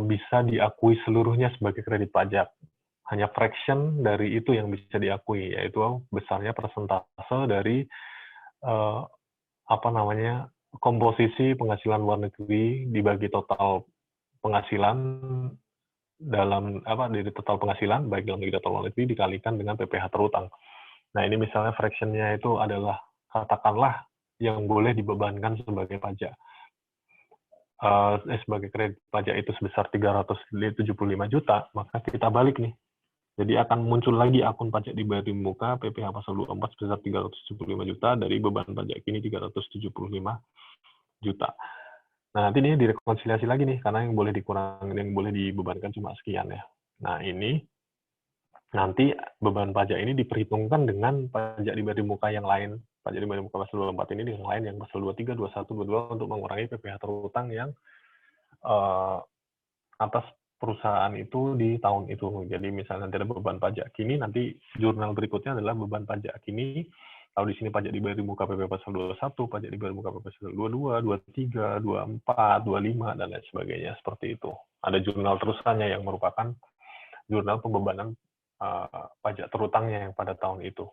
bisa diakui seluruhnya sebagai kredit pajak. Hanya fraction dari itu yang bisa diakui, yaitu besarnya persentase dari komposisi penghasilan luar negeri dibagi total penghasilan dari total penghasilan baik dalam negeri atau luar negeri dikalikan dengan PPh terutang. Nah, ini misalnya fraction-nya itu adalah katakanlah yang boleh dibebankan sebagai pajak. Sebagai kredit pajak itu sebesar 375 juta, maka kita balik nih. Jadi akan muncul lagi akun pajak dibayar di muka PPh pasal 24 sebesar 375 juta dari beban pajak kini 375 juta. Nah, nanti ini direkonsiliasi lagi nih, karena yang boleh dikurangin, yang boleh dibebankan cuma sekian ya. Nah, ini nanti beban pajak ini diperhitungkan dengan pajak dibayar di muka yang lain. Pajak dibayar di muka pasal 24 ini dengan lain yang pasal 23, 21, 22 untuk mengurangi PPh terutang yang atas perusahaan itu di tahun itu. Jadi misalnya nanti ada beban pajak kini, nanti jurnal berikutnya adalah beban pajak kini. Kalau di sini pajak dibayar di muka PPh pasal 21, pajak dibayar di muka PPh pasal 22, 23, 24, 25, dan lain sebagainya. Seperti itu. Ada jurnal terusannya yang merupakan jurnal pembebanan pajak terutangnya yang pada tahun itu.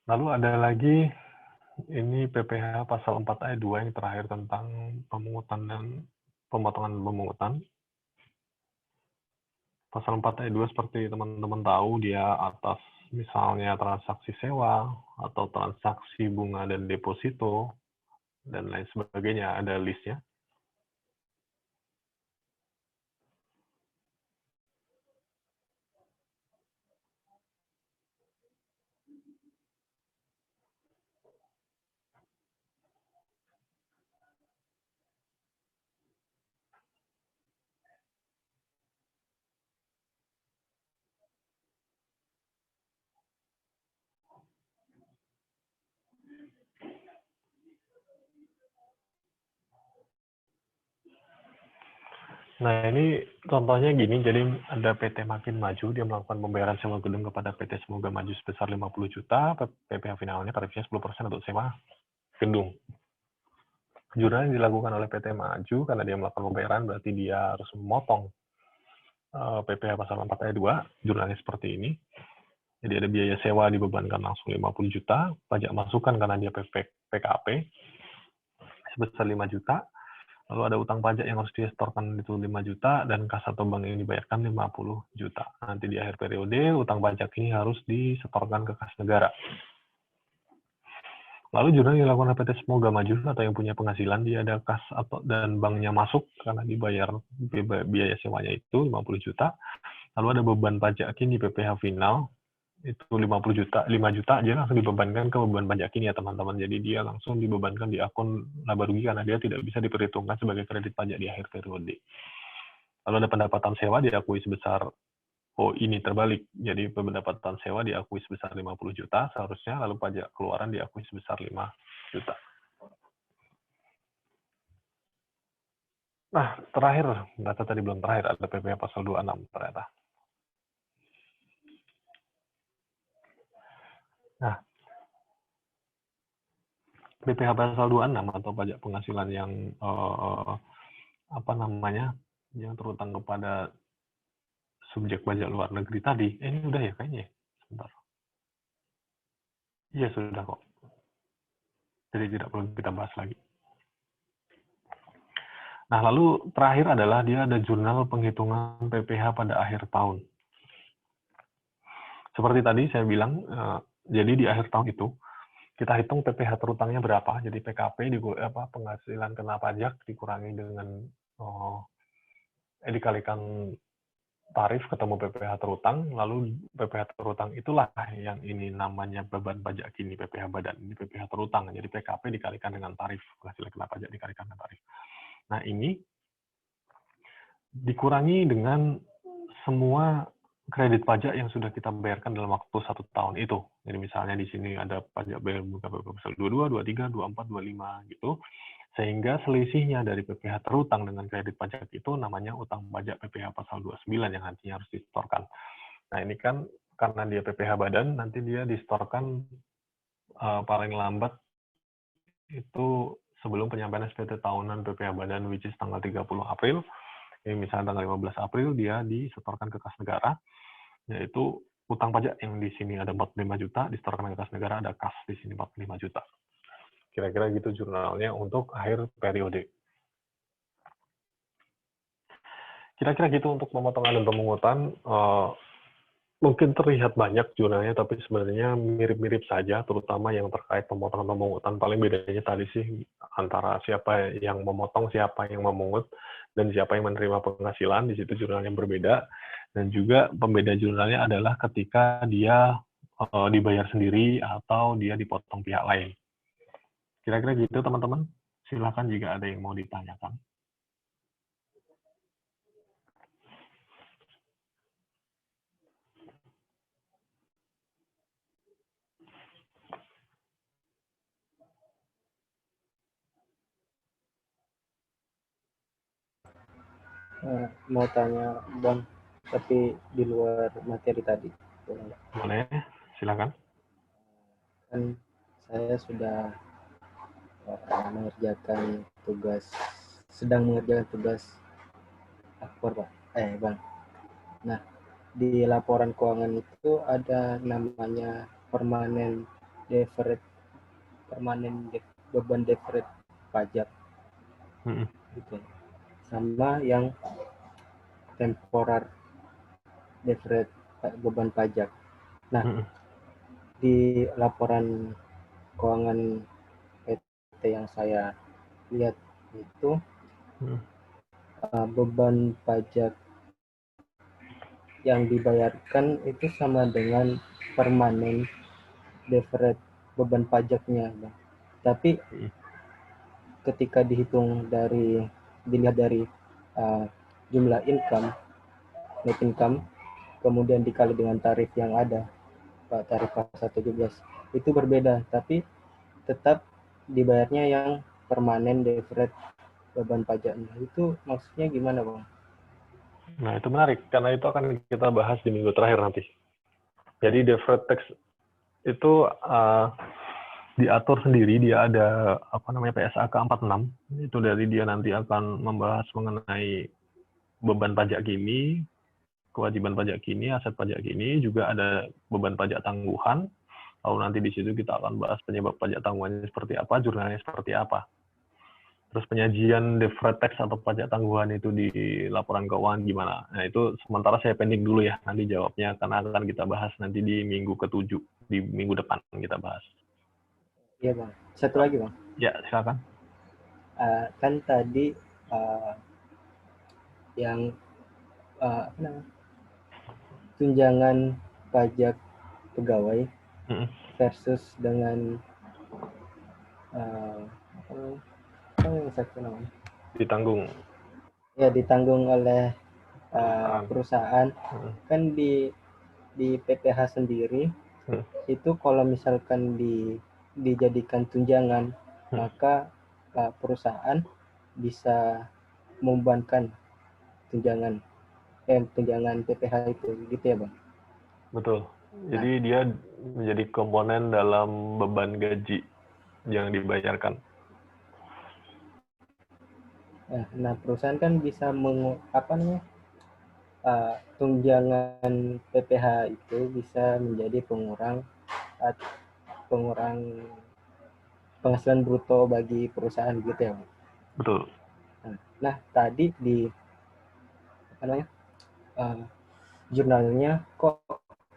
Lalu ada lagi, ini PPh pasal 4 ayat 2 yang terakhir tentang pemungutan dan pemotongan pemungutan. Pasal 4 ayat 2 seperti teman-teman tahu, dia atas misalnya transaksi sewa atau transaksi bunga dan deposito dan lain sebagainya, ada listnya. Nah, ini contohnya gini, jadi ada PT Makin Maju, dia melakukan pembayaran sewa gedung kepada PT Semoga Maju sebesar 50 juta, PPh finalnya tarifnya 10% untuk sewa gedung. Jurnal yang dilakukan oleh PT Maju, karena dia melakukan pembayaran, berarti dia harus memotong PPh pasal 4 ayat 2, jurnalnya seperti ini. Jadi ada biaya sewa dibebankan langsung 50 juta, pajak masukan karena dia PKP sebesar 5 juta, lalu ada utang pajak yang harus disetorkan itu 5 juta, dan kas atau bank yang dibayarkan 50 juta. Nanti di akhir periode, utang pajak ini harus disetorkan ke kas negara. Lalu jurnal yang dilakukan oleh PT Semoga Maju atau yang punya penghasilan, dia ada kas atau dan banknya masuk karena dibayar biaya sewanya itu 50 juta. Lalu ada beban pajak kini PPh final, itu 50 juta, 5 juta aja langsung dibebankan ke beban pajak kini ya teman-teman. Jadi dia langsung dibebankan di akun laba rugi karena dia tidak bisa diperhitungkan sebagai kredit pajak di akhir periode. Lalu ada pendapatan sewa diakui sebesar, ini terbalik. Jadi pendapatan sewa diakui sebesar 50 juta seharusnya, lalu pajak keluaran diakui sebesar 5 juta. Nah, terakhir, data tadi belum terakhir, ada PPh pasal 26 ternyata. Nah, PPh pasal 26 atau pajak penghasilan yang yang terutang kepada subjek pajak luar negeri tadi. Ini udah ya kayaknya. Sebentar. Iya sudah kok. Jadi tidak perlu kita bahas lagi. Nah, lalu terakhir adalah dia ada jurnal penghitungan PPh pada akhir tahun. Seperti tadi saya bilang, jadi di akhir tahun itu kita hitung PPh terutangnya berapa. Jadi PKP penghasilan kena pajak dikurangi dengan dikalikan tarif ketemu PPh terutang, lalu PPh terutang itulah yang ini namanya beban pajak kini, PPh badan, ini PPh terutang. Jadi PKP dikalikan dengan tarif, penghasilan kena pajak dikalikan dengan tarif. Nah, ini dikurangi dengan semua kredit pajak yang sudah kita bayarkan dalam waktu 1 tahun itu. Jadi misalnya di sini ada pajak bayar muka pasal 22, 23, 24, 25 gitu. Sehingga selisihnya dari PPh terutang dengan kredit pajak itu namanya utang pajak PPh pasal 29 yang nantinya harus disetorkan. Nah, ini kan karena dia PPh badan, nanti dia disetorkan paling lambat itu sebelum penyampaian SPT tahunan PPh badan, which is tanggal 30 April. Ini misalnya tanggal 15 April, dia disetorkan ke kas negara, yaitu utang pajak yang di sini ada 45 juta, disetorkan ke kas negara, ada kas di sini 45 juta. Kira-kira gitu jurnalnya untuk akhir periode. Kira-kira gitu untuk pemotongan dan pemungutan. Mungkin terlihat banyak jurnalnya, tapi sebenarnya mirip-mirip saja, terutama yang terkait pemotongan pemungutan. Paling bedanya tadi sih antara siapa yang memotong, siapa yang memungut, dan siapa yang menerima penghasilan. Di situ jurnalnya berbeda. Dan juga pembeda jurnalnya adalah ketika dia dibayar sendiri atau dia dipotong pihak lain. Kira-kira gitu teman-teman. Silakan jika ada yang mau ditanyakan. Mau tanya Bang, tapi di luar materi tadi. Boleh, silakan. Kan saya sudah sedang mengerjakan tugas akpor Pak. Bang. Nah, di laporan keuangan itu ada namanya permanen beban deferred pajak. Gitu. Sama yang temporer deferred beban pajak. Nah, Mm-mm. di laporan keuangan PT yang saya lihat itu Mm. beban pajak yang dibayarkan itu sama dengan permanen deferred beban pajaknya, Bang. Tapi Mm. ketika dilihat dari jumlah net income, kemudian dikali dengan tarif yang ada, tarif pasal 17, itu berbeda, tapi tetap dibayarnya yang permanen deferred beban pajaknya. Itu maksudnya gimana, Bang? Nah, itu menarik, karena itu akan kita bahas di minggu terakhir nanti. Jadi deferred tax itu diatur sendiri, dia ada PSAK 46, itu dari dia nanti akan membahas mengenai beban pajak kini, kewajiban pajak kini, aset pajak kini, juga ada beban pajak tangguhan. Lalu nanti di situ kita akan bahas penyebab pajak tangguhannya seperti apa, jurnalnya seperti apa. Terus penyajian deferred tax atau pajak tangguhan itu di laporan keuangan gimana? Nah, itu sementara saya pending dulu ya, nanti jawabnya karena akan kita bahas nanti di minggu ke-7, di minggu depan kita bahas. Iya, Bang. Satu lagi, Bang. Ya, silakan. Kan tadi yang apa namanya, tunjangan pajak pegawai versus dengan apa yang satu namanya? Ditanggung. Ya, ditanggung oleh Perusahaan. perusahaan. Kan di PPh sendiri itu kalau misalkan dijadikan tunjangan, maka perusahaan bisa membebankan tunjangan PPh itu, gitu ya, Bang? Betul. Jadi dia menjadi komponen dalam beban gaji yang dibayarkan. Nah, perusahaan kan bisa tunjangan PPh itu bisa menjadi pengurang penghasilan bruto bagi perusahaan, gitu ya, Bang? Betul. Nah, tadi di jurnalnya kok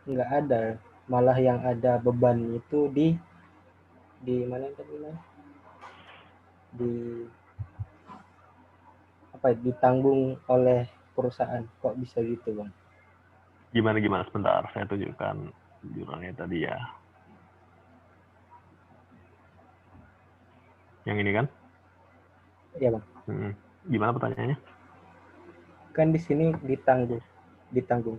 nggak ada, malah yang ada beban itu di mana tadi, ditanggung oleh perusahaan. Kok bisa gitu, Bang? Gimana sebentar, saya tunjukkan jurnalnya tadi ya. Yang ini kan? Iya, Bang. Gimana pertanyaannya? Kan di sini ditanggung.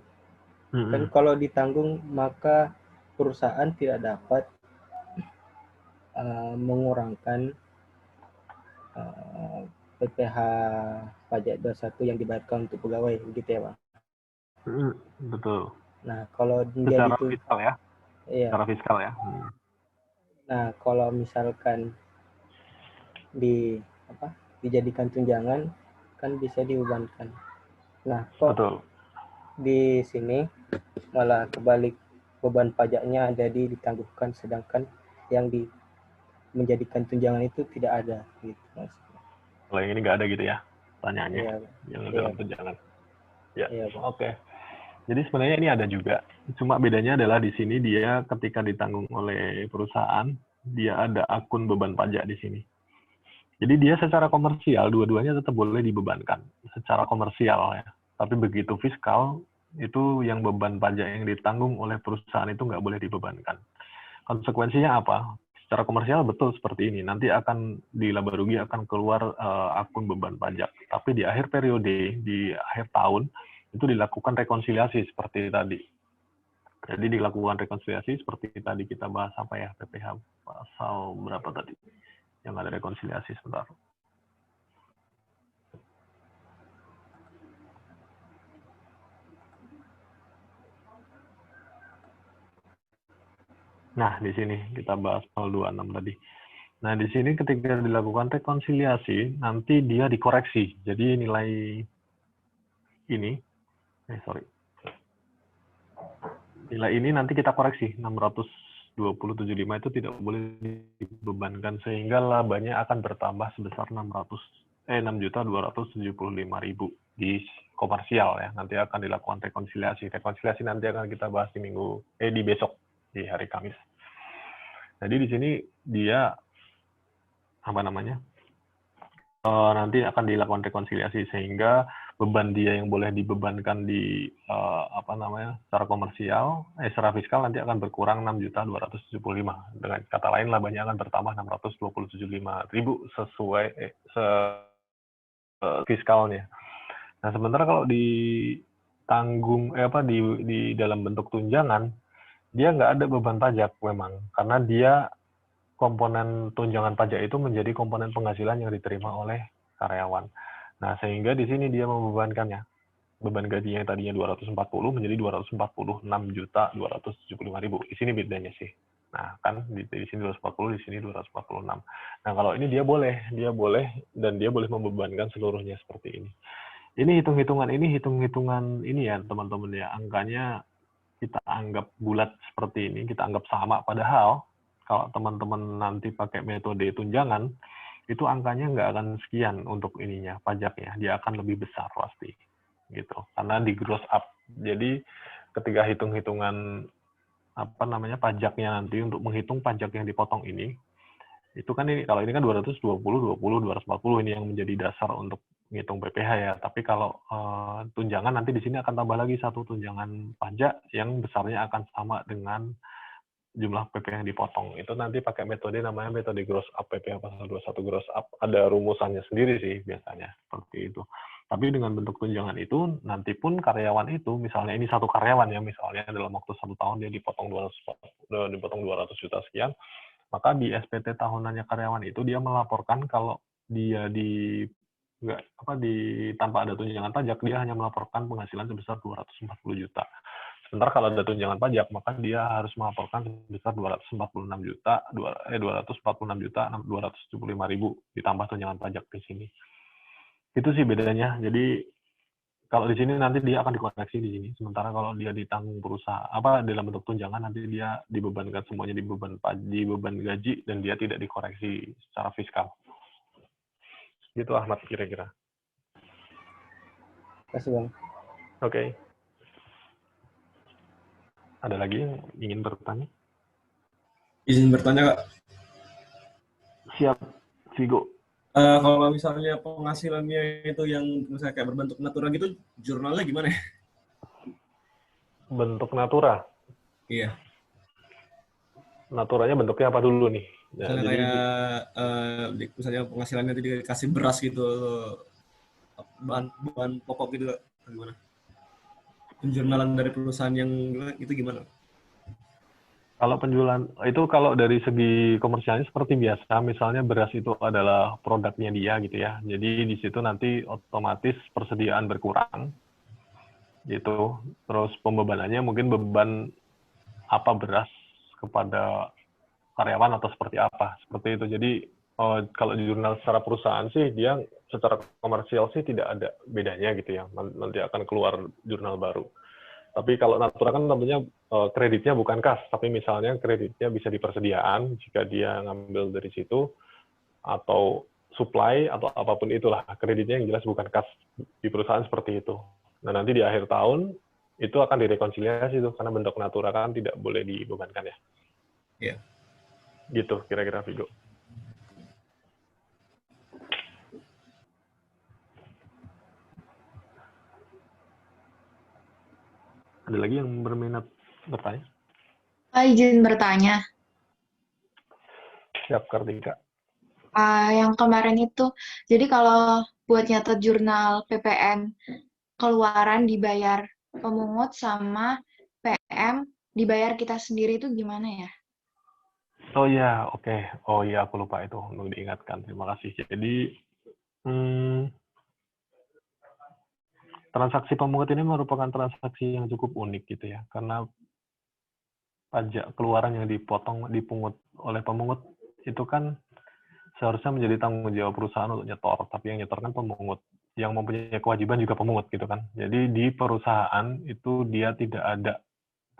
Kan kalau ditanggung maka perusahaan tidak dapat mengurangkan PPh pajak 21 yang dibayarkan untuk pegawai, gitu ya, Bang? Betul. Nah, kalau secara fiskal ya. Iya. Secara fiskal ya. Nah, kalau misalkan dijadikan tunjangan kan bisa dibebankan. Nah, kok Betul. di sini malah kebalik, beban pajaknya jadi ditangguhkan, sedangkan yang menjadikan tunjangan itu tidak ada, gitu maksudnya. Kalau yang ini nggak ada gitu ya pertanyaannya. Iya, Yang iya, dalam tunjangan. Ya. Iya, Bang. Oke. Jadi sebenarnya ini ada juga. Cuma bedanya adalah di sini dia ketika ditanggung oleh perusahaan, dia ada akun beban pajak di sini. Jadi dia secara komersial dua-duanya tetap boleh dibebankan secara komersial ya. Tapi begitu fiskal itu yang beban pajak yang ditanggung oleh perusahaan itu nggak boleh dibebankan. Konsekuensinya apa? Secara komersial betul seperti ini. Nanti akan di laba rugi akan keluar akun beban pajak. Tapi di akhir periode, di akhir tahun itu dilakukan rekonsiliasi seperti tadi. Jadi dilakukan rekonsiliasi seperti tadi kita bahas apa ya, PPh pasal berapa tadi yang ada rekonsiliasi sebentar. Nah, di sini kita bahas pasal 26 tadi. Nah, di sini ketika dilakukan rekonsiliasi, nanti dia dikoreksi. Jadi nilai ini, nilai ini nanti kita koreksi, 620,75 itu tidak boleh dibebankan, sehingga labanya akan bertambah sebesar 6.275.000 di komersial ya. Nanti akan dilakukan rekonsiliasi. Rekonsiliasi nanti akan kita bahas di besok, di hari Kamis. Jadi di sini dia nanti akan dilakukan rekonsiliasi sehingga beban dia yang boleh dibebankan di secara komersial, secara fiskal nanti akan berkurang 6.275. Dengan kata lain labanya akan bertambah 627.500 sesuai fiskalnya. Nah, sementara kalau ditanggung di dalam bentuk tunjangan, dia nggak ada beban pajak memang, karena dia komponen tunjangan pajak itu menjadi komponen penghasilan yang diterima oleh karyawan. Nah, sehingga di sini dia membebankannya. Beban gajinya yang tadinya 240 menjadi 246.275.000. Di sini bedanya sih. Nah, kan di sini 240, di sini 246. Nah, kalau ini dia boleh dan dia boleh membebankan seluruhnya seperti ini. Ini hitung-hitungan ini ya, teman-teman ya. Angkanya kita anggap bulat seperti ini, kita anggap sama, padahal kalau teman-teman nanti pakai metode tunjangan, itu angkanya nggak akan sekian untuk ininya, pajaknya. Dia akan lebih besar pasti. Gitu. Karena di gross up. Jadi ketika hitung-hitungan pajaknya nanti untuk menghitung pajak yang dipotong ini, itu kan ini kalau ini kan 220, 20, 240 ini yang menjadi dasar untuk menghitung PPh ya. Tapi kalau tunjangan nanti di sini akan tambah lagi satu tunjangan pajak yang besarnya akan sama dengan jumlah PPh yang dipotong. Itu nanti pakai metode namanya metode gross up, PPh pasal 21 gross up. Ada rumusannya sendiri sih biasanya seperti itu. Tapi dengan bentuk tunjangan itu, nanti pun karyawan itu, misalnya ini satu karyawan ya, misalnya dalam waktu 1 tahun dia dipotong 200 juta sekian, maka di SPT tahunannya karyawan itu dia melaporkan kalau dia tanpa ada tunjangan pajak, dia hanya melaporkan penghasilan sebesar 240 juta. Sementara kalau ada tunjangan pajak, maka dia harus melaporkan sebesar 246.275.000 ditambah tunjangan pajak di sini. Itu sih bedanya. Jadi kalau di sini nanti dia akan dikoreksi di sini. Sementara kalau dia ditanggung perusahaan dalam bentuk tunjangan, nanti dia dibebankan semuanya di beban gaji dan dia tidak dikoreksi secara fiskal. Gitu Ahmad kira-kira. Terima kasih Bang. Oke. Ada lagi yang ingin bertanya? Izin bertanya, Kak. Siap, Vigo. Kalau misalnya penghasilannya itu yang misalnya kayak berbentuk natura gitu, jurnalnya gimana ya? Bentuk natura? Iya. Naturanya bentuknya apa dulu nih? Nah, misalnya kayak misalnya penghasilannya itu dikasih beras gitu, bahan pokok gitu, gimana? Penjurnalan dari perusahaan yang itu gimana? Kalau penjualan itu kalau dari segi komersialnya seperti biasa, misalnya beras itu adalah produknya dia gitu ya. Jadi di situ nanti otomatis persediaan berkurang. Gitu. Terus pembebanannya mungkin beban beras kepada karyawan atau seperti apa. Seperti itu. Jadi kalau di jurnal secara perusahaan sih dia secara komersial sih tidak ada bedanya gitu ya. Nanti akan keluar jurnal baru. Tapi kalau natura kan namanya kreditnya bukan kas, tapi misalnya kreditnya bisa di persediaan jika dia ngambil dari situ, atau supply, atau apapun itulah. Kreditnya yang jelas bukan kas di perusahaan seperti itu. Nah nanti di akhir tahun, itu akan direkonsiliasi tuh, karena bentuk natura kan tidak boleh dibebankan ya. Iya. Gitu kira-kira Vigo. Ada lagi yang berminat bertanya? Izin bertanya. Siap, Kartika. Yang kemarin itu, jadi kalau buat nyatet jurnal PPN, keluaran dibayar pemungut sama PM dibayar kita sendiri itu gimana ya? Oh ya, oke. Oh iya, aku lupa itu untuk diingatkan. Terima kasih. Jadi, transaksi pemungut ini merupakan transaksi yang cukup unik gitu ya, karena pajak keluaran yang dipungut oleh pemungut itu kan seharusnya menjadi tanggung jawab perusahaan untuk nyetor, tapi yang nyetor kan pemungut, yang mempunyai kewajiban juga pemungut gitu kan. Jadi di perusahaan itu dia tidak ada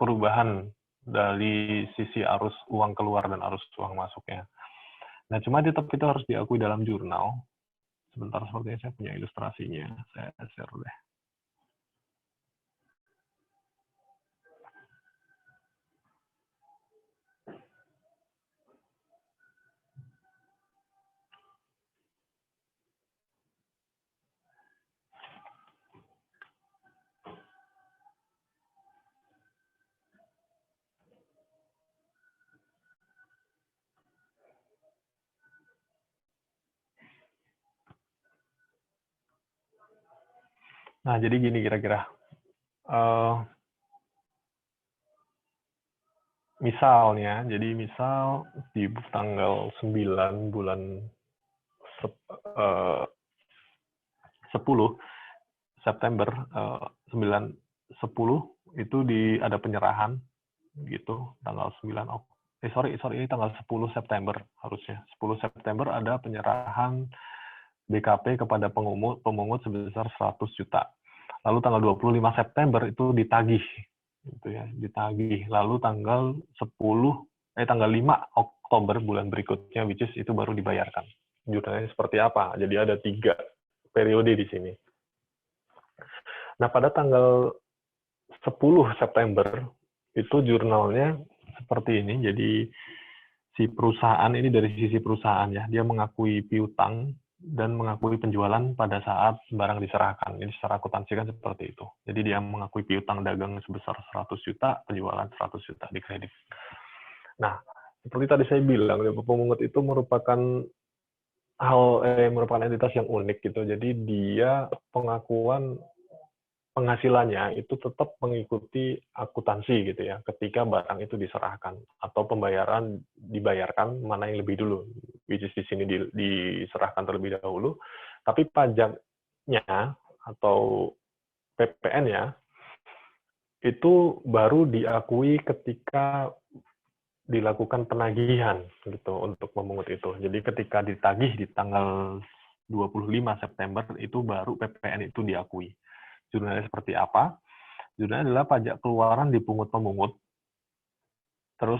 perubahan dari sisi arus uang keluar dan arus uang masuknya. Nah, cuma tetap itu harus diakui dalam jurnal. Sebentar, sepertinya saya punya ilustrasinya. Saya share deh. Nah, jadi gini kira-kira. Misalnya, jadi misal di tanggal 9 bulan 10 September 9/10 itu ada penyerahan gitu tanggal 9 ini tanggal 10 September harusnya. 10 September ada penyerahan BKP kepada pemungut sebesar 100 juta. Lalu tanggal 25 September itu ditagih gitu ya, ditagih. Lalu tanggal 5 Oktober bulan berikutnya, which is itu baru dibayarkan. Jurnalnya seperti apa? Jadi ada 3 periode di sini. Nah, pada tanggal 10 September itu jurnalnya seperti ini. Jadi si perusahaan ini dari sisi perusahaan ya, dia mengakui piutang dan mengakui penjualan pada saat barang diserahkan. Ini secara akuntansi kan seperti itu. Jadi dia mengakui piutang dagang sebesar 100 juta, penjualan 100 juta di kredit. Nah, seperti tadi saya bilang, pemungut itu merupakan merupakan entitas yang unik gitu. Jadi dia pengakuan penghasilannya itu tetap mengikuti akuntansi gitu ya, ketika barang itu diserahkan atau pembayaran dibayarkan mana yang lebih dulu, which is di sini diserahkan terlebih dahulu, tapi pajaknya atau PPN-nya itu baru diakui ketika dilakukan penagihan gitu untuk pemungut itu. Jadi ketika ditagih di tanggal 25 September itu baru PPN itu diakui. Jurnalnya seperti apa? Jurnalnya adalah pajak keluaran dipungut pemungut, terus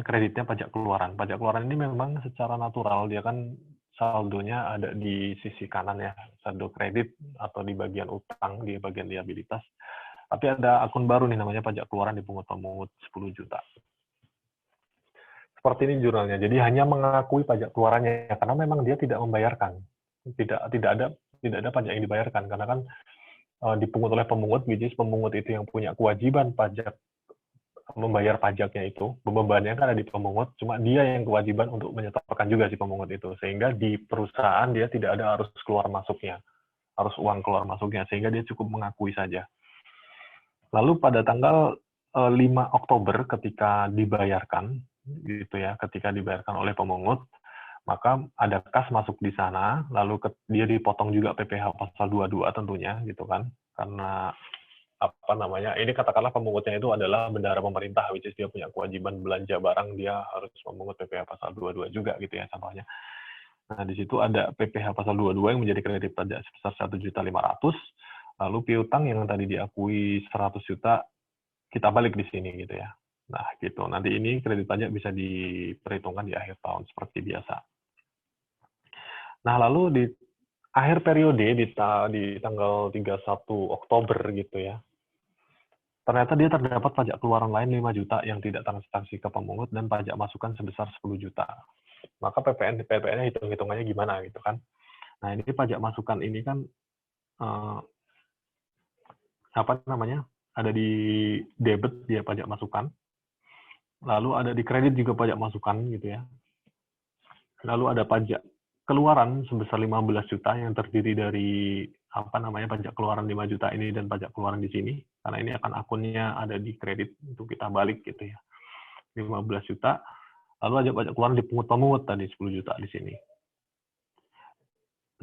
kreditnya pajak keluaran. Pajak keluaran ini memang secara natural dia kan saldonya ada di sisi kanan ya, saldo kredit atau di bagian utang, di bagian liabilitas. Tapi ada akun baru nih namanya pajak keluaran dipungut pemungut 10 juta. Seperti ini jurnalnya. Jadi hanya mengakui pajak keluarannya karena memang dia tidak membayarkan. Tidak ada pajak yang dibayarkan karena kan dipungut oleh pemungut, which is pemungut itu yang punya kewajiban pajak membayar pajaknya itu, bebannya kan ada di pemungut, cuma dia yang kewajiban untuk menyetorkan juga si pemungut itu, sehingga di perusahaan dia tidak ada arus keluar masuknya, arus uang keluar masuknya, sehingga dia cukup mengakui saja. Lalu pada tanggal 5 Oktober ketika dibayarkan, gitu ya, ketika dibayarkan oleh pemungut, maka ada kas masuk di sana, lalu dia dipotong juga PPh pasal 22 tentunya, gitu kan, karena ini katakanlah pemungutnya itu adalah bendahara pemerintah, which is dia punya kewajiban belanja barang, dia harus memungut PPh pasal 22 juga, gitu ya, contohnya. Nah, di situ ada PPh pasal 22 yang menjadi kredit pajak sebesar 1.500.000, lalu piutang yang tadi diakui 100 juta, kita balik di sini, gitu ya. Nah, gitu. Nanti ini kredit pajak bisa diperhitungkan di akhir tahun, seperti biasa. Nah, lalu di akhir periode di tanggal 31 Oktober gitu ya, ternyata dia terdapat pajak keluaran lain 5 juta yang tidak transaksi ke pemungut dan pajak masukan sebesar 10 juta. Maka PPN-nya hitung-hitungannya gimana gitu kan. Nah, ini pajak masukan ini kan ada di debit dia pajak masukan. Lalu ada di kredit juga pajak masukan gitu ya. Lalu ada pajak keluaran sebesar 15 juta yang terdiri dari pajak keluaran 5 juta ini dan pajak keluaran di sini, karena ini akan akunnya ada di kredit untuk kita balik gitu ya. 15 juta, lalu ada pajak keluaran dipungut pemungut tadi 10 juta di sini.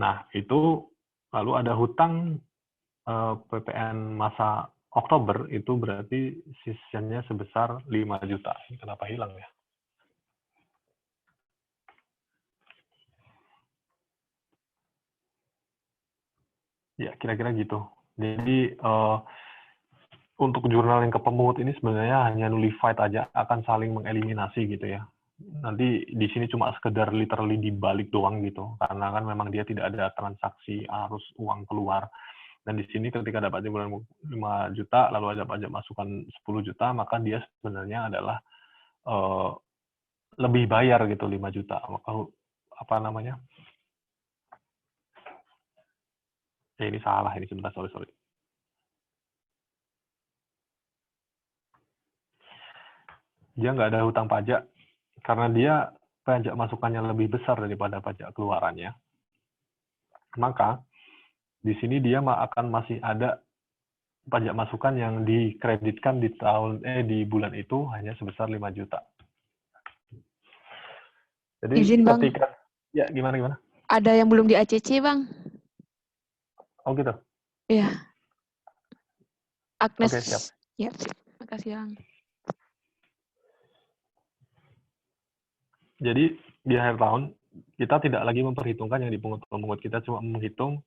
Nah, itu lalu ada hutang PPN masa Oktober itu berarti sisanya sebesar 5 juta. Kenapa hilang ya? Ya, kira-kira gitu. Jadi, untuk jurnal yang ke pemungut ini sebenarnya hanya nullified aja, akan saling mengeliminasi gitu ya. Nanti di sini cuma sekedar literally dibalik doang gitu, karena kan memang dia tidak ada transaksi arus uang keluar. Dan di sini ketika dapat bulan 5 juta, lalu ada pajak masukan 10 juta, maka dia sebenarnya adalah lebih bayar gitu 5 juta. Maka ini salah, ini sebentar, sorry. Dia nggak ada hutang pajak, karena dia pajak masukannya lebih besar daripada pajak keluarannya. Maka, di sini dia akan masih ada pajak masukan yang dikreditkan di bulan itu hanya sebesar 5 juta. Jadi Izin, Bang. ketika ya gimana? Ada yang belum di ACC, Bang. Oh gitu. Iya. Agnes. Oke, siap. Ya, siap. Makasih, Bang. Jadi di akhir tahun kita tidak lagi memperhitungkan yang dipungut pemungut, kita cuma menghitung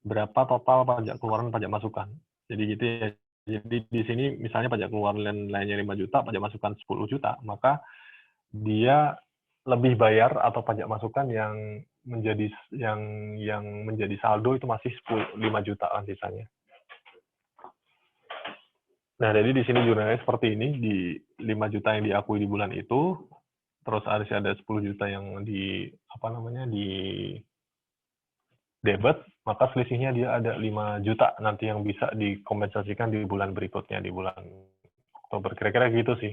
berapa total pajak keluaran pajak masukan. Jadi gitu ya. Jadi di sini misalnya pajak keluaran lainnya 5 juta, pajak masukan 10 juta, maka dia lebih bayar atau pajak masukan yang menjadi saldo itu masih 5 jutaan sisanya. Nah, jadi di sini jurnalnya seperti ini, di 5 juta yang diakui di bulan itu, terus ada 10 juta yang di debit, maka selisihnya dia ada 5 juta nanti yang bisa dikompensasikan di bulan berikutnya, di bulan Oktober. Kira-kira gitu sih.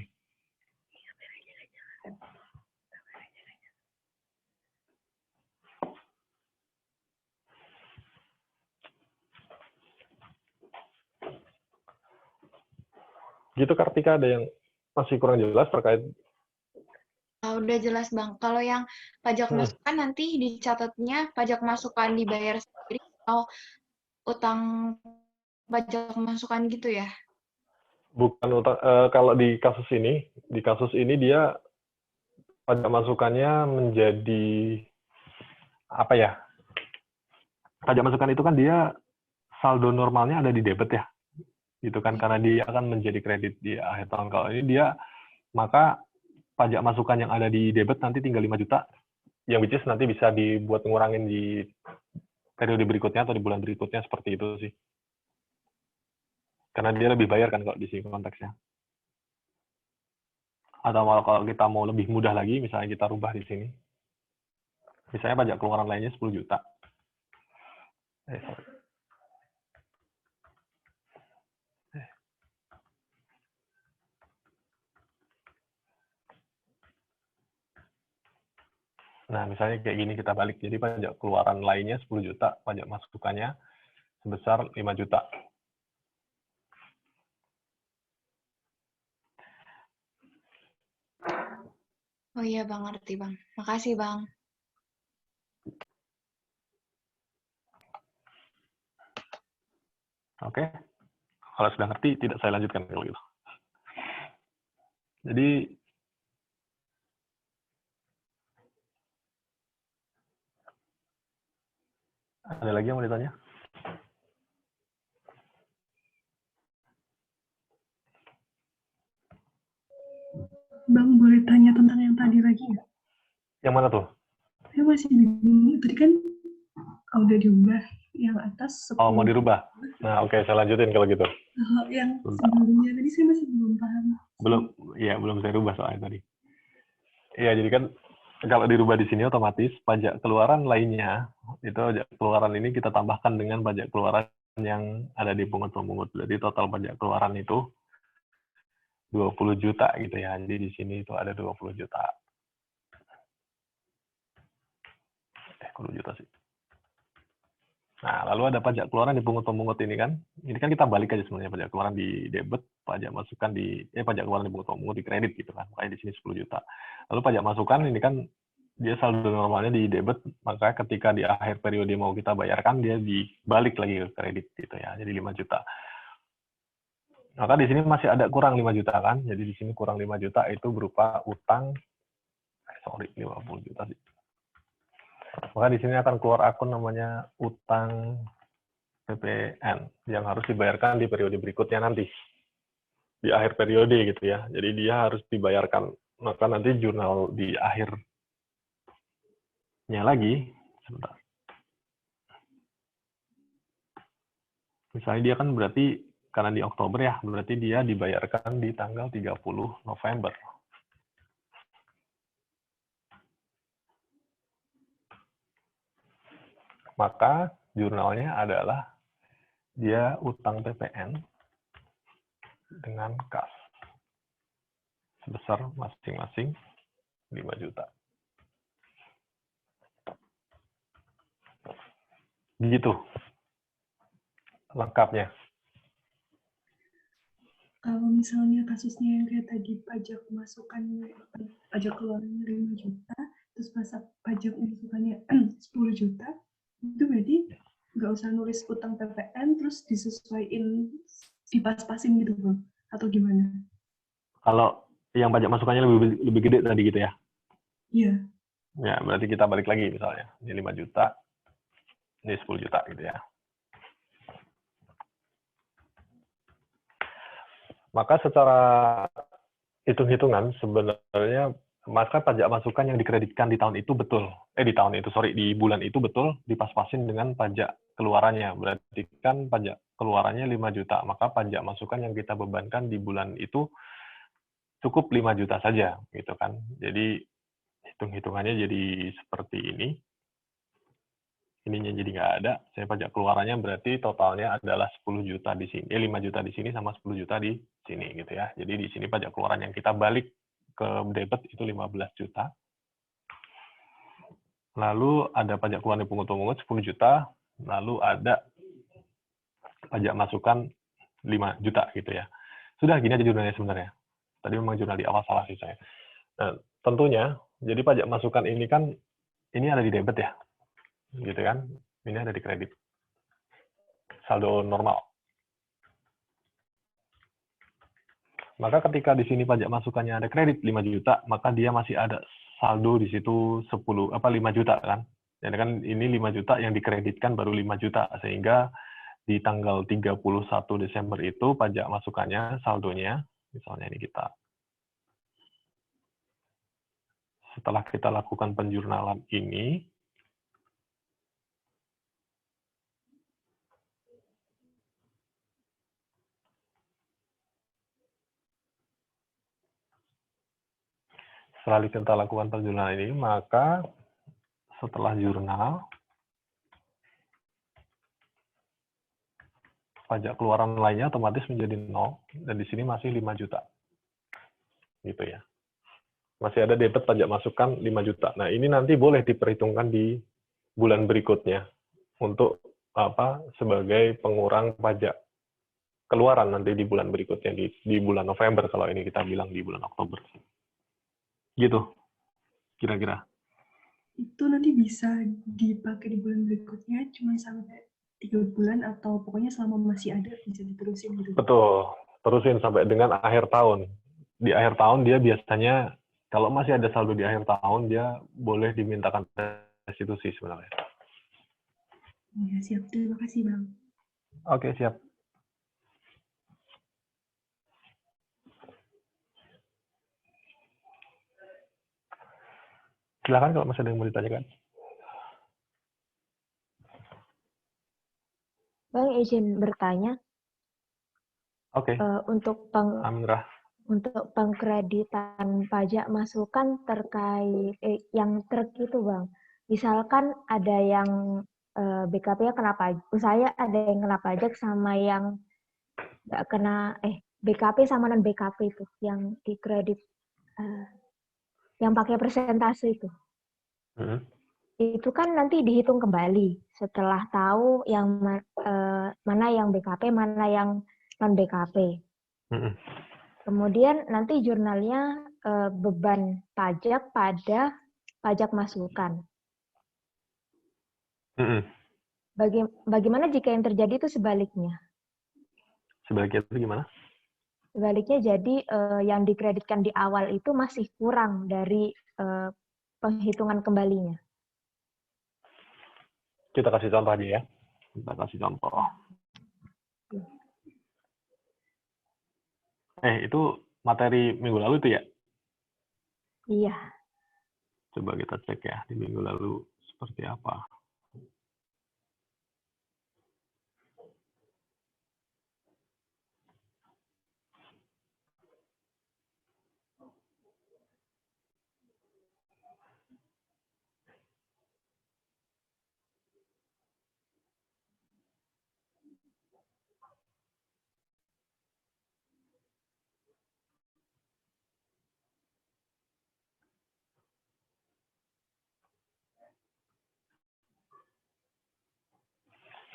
Gitu, Kartika, ada yang masih kurang jelas terkait? Udah jelas, Bang. Kalau yang pajak masukan nanti dicatatnya pajak masukan dibayar sendiri atau utang pajak masukan gitu ya? Bukan utang. Kalau di kasus ini dia pajak masukannya menjadi apa ya? Pajak masukan itu kan dia saldo normalnya ada di debit ya, gitu kan, karena dia akan menjadi kredit di akhir tahun. Kalau ini dia, maka pajak masukan yang ada di debit nanti tinggal 5 juta, yang which is nanti bisa dibuat ngurangin di periode berikutnya atau di bulan berikutnya, seperti itu sih. Karena dia lebih bayar kan kalau di sini konteksnya. Atau kalau kita mau lebih mudah lagi, misalnya kita rubah di sini. Misalnya pajak keluaran lainnya 10 juta. Nah, misalnya kayak gini kita balik. Jadi pajak keluaran lainnya 10 juta, pajak masukannya sebesar 5 juta. Oh iya, Bang, ngerti, Bang. Makasih, Bang. Oke. Kalau sudah ngerti, tidak saya lanjutkan kalau gitu. Jadi, ada lagi yang mau ditanya? Bang, boleh tanya tentang yang tadi lagi ya? Yang mana tuh? Saya masih bingung. Tadi kan udah diubah yang atas 10. Oh, mau dirubah? Nah, oke, saya lanjutin kalau gitu. Yang sebelumnya tadi saya masih belum paham. Belum saya rubah soalnya tadi. Iya, jadi kan kalau dirubah di sini otomatis pajak keluaran lainnya, itu pajak keluaran ini kita tambahkan dengan pajak keluaran yang ada di pungut-pemungut. Jadi total pajak keluaran itu 20 juta gitu ya. Jadi di sini itu ada 20 juta. 20 juta sih. Nah, lalu ada pajak keluaran di pungut-pemungut ini kan. Ini kan kita balik aja sebenarnya, pajak keluaran di debit, pajak masukan pajak keluaran di pungut-pemungut di kredit gitu kan. Makanya di sini 10 juta. Lalu pajak masukan ini kan dia saldo normalnya di debit, maka ketika di akhir periode mau kita bayarkan dia dibalik lagi ke kredit gitu ya. Jadi 5 juta. Maka di sini masih ada kurang 5 juta kan. Jadi di sini kurang 5 juta itu berupa utang 50 juta sih. Maka di sini akan keluar akun namanya utang PPN yang harus dibayarkan di periode berikutnya nanti. Di akhir periode gitu ya. Jadi dia harus dibayarkan. Maka nanti jurnal di akhirnya lagi, sebentar. Misalnya dia kan berarti, karena di Oktober ya, berarti dia dibayarkan di tanggal 30 November. Maka jurnalnya adalah dia utang PPN dengan kas sebesar masing-masing 5 juta. Gitu. lengkapnya. Kalau misalnya kasusnya yang kayak tadi pajak masukannya, pajak keluarannya 5 juta, terus pajak masukannya 10 juta, itu berarti nggak usah nulis utang PPN, terus disesuaiin, dipas-pasin gitu, Bang? Atau gimana? Kalau yang pajak masukannya lebih gede tadi gitu ya. Iya. Ya, berarti kita balik lagi misalnya. Ini 5 juta, ini 10 juta gitu ya. Maka secara hitung-hitungan sebenarnya maka pajak masukan yang dikreditkan di tahun itu betul. Di bulan itu betul dipas-pasin dengan pajak keluarannya. Berarti kan pajak keluarannya 5 juta, maka pajak masukan yang kita bebankan di bulan itu cukup 5 juta saja gitu kan. Jadi hitung-hitungannya jadi seperti ini. Ininya jadi nggak ada, saya pajak keluarannya berarti totalnya adalah 10 juta di sini, 5 juta di sini sama 10 juta di sini gitu ya. Jadi di sini pajak keluaran yang kita balik ke debit itu 15 juta. Lalu ada pajak keluaran dipungut-pungut 10 juta, lalu ada pajak masukan 5 juta gitu ya. Sudah gini aja jurnalnya sebenarnya. Tadi memang jurnal di awal salah sih saya. Nah, tentunya jadi pajak masukan ini kan ini ada di debit ya. Gitu kan? Ini ada di kredit. Saldo normal. Maka ketika di sini pajak masukannya ada kredit 5 juta, maka dia masih ada saldo di situ 5 juta kan. Jadi kan ini 5 juta yang dikreditkan baru 5 juta sehingga di tanggal 31 Desember itu pajak masukannya saldonya misalnya ini kita setelah kita lakukan penjurnalan ini setelah kita lakukan penjurnalan ini, maka setelah jurnal, pajak keluaran lainnya otomatis menjadi 0, dan di sini masih 5 juta. Gitu ya. Masih ada debit pajak masukan 5 juta. Nah, ini nanti boleh diperhitungkan di bulan berikutnya untuk sebagai pengurang pajak keluaran nanti di bulan berikutnya, di bulan November, kalau ini kita bilang di bulan Oktober. Gitu, kira-kira. Itu nanti bisa dipakai di bulan berikutnya cuma sampai 3 bulan atau pokoknya selama masih ada bisa diterusin gitu. Betul, terusin sampai dengan akhir tahun. Di akhir tahun dia biasanya kalau masih ada saldo di akhir tahun dia boleh dimintakan restitusi sebenarnya. Ya, siap. Terima kasih, Bang. Oke, siap. Silakan kalau masih ada yang mau ditanyakan. Bang, izin bertanya. Oke. Untuk Aminrah. untuk pengkreditan pajak masukan terkait yang truk itu, Bang. Misalkan ada yang BKP-nya kena pajak, saya ada yang kena pajak sama yang nggak kena, BKP sama non BKP itu yang dikredit, yang pakai persentase itu. Itu kan nanti dihitung kembali setelah tahu yang mana yang BKP, mana yang non BKP. Kemudian nanti jurnalnya beban pajak pada pajak masukan. Bagaimana jika yang terjadi itu sebaliknya? Sebaliknya itu gimana? Sebaliknya jadi yang dikreditkan di awal itu masih kurang dari penghitungan kembalinya. Kita kasih contoh aja ya. Kita kasih contoh. Itu materi minggu lalu itu ya? Iya. Coba kita cek ya, di minggu lalu seperti apa.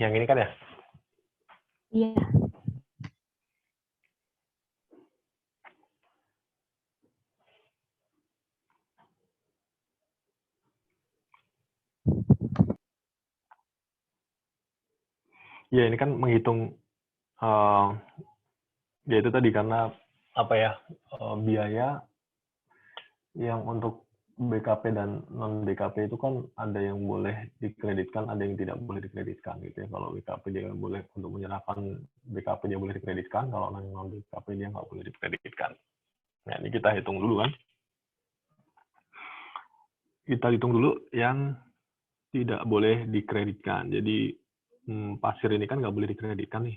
Yang ini kan ya? Iya. Ya, ini kan menghitung ya itu tadi karena apa ya, biaya yang untuk BKP dan non BKP itu kan ada yang boleh dikreditkan, ada yang tidak boleh dikreditkan gitu ya. Kalau BKP dia boleh untuk menyerahkan BKP dia boleh dikreditkan, kalau non BKP dia nggak boleh dikreditkan. Nah, ini kita hitung dulu kan. Kita hitung dulu yang tidak boleh dikreditkan. Jadi pasir ini kan nggak boleh dikreditkan nih,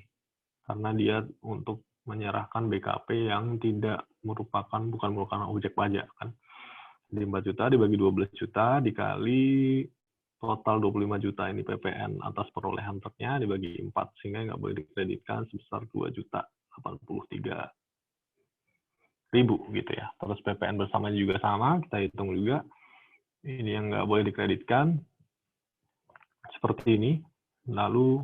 karena dia untuk menyerahkan BKP yang tidak bukan merupakan objek pajak kan. Jadi 4 juta dibagi 12 juta dikali total 25 juta ini PPN atas perolehan truknya dibagi 4 sehingga nggak boleh dikreditkan sebesar 2.083.000 gitu ya. Terus PPN bersama juga sama, kita hitung juga. Ini yang nggak boleh dikreditkan seperti ini. Lalu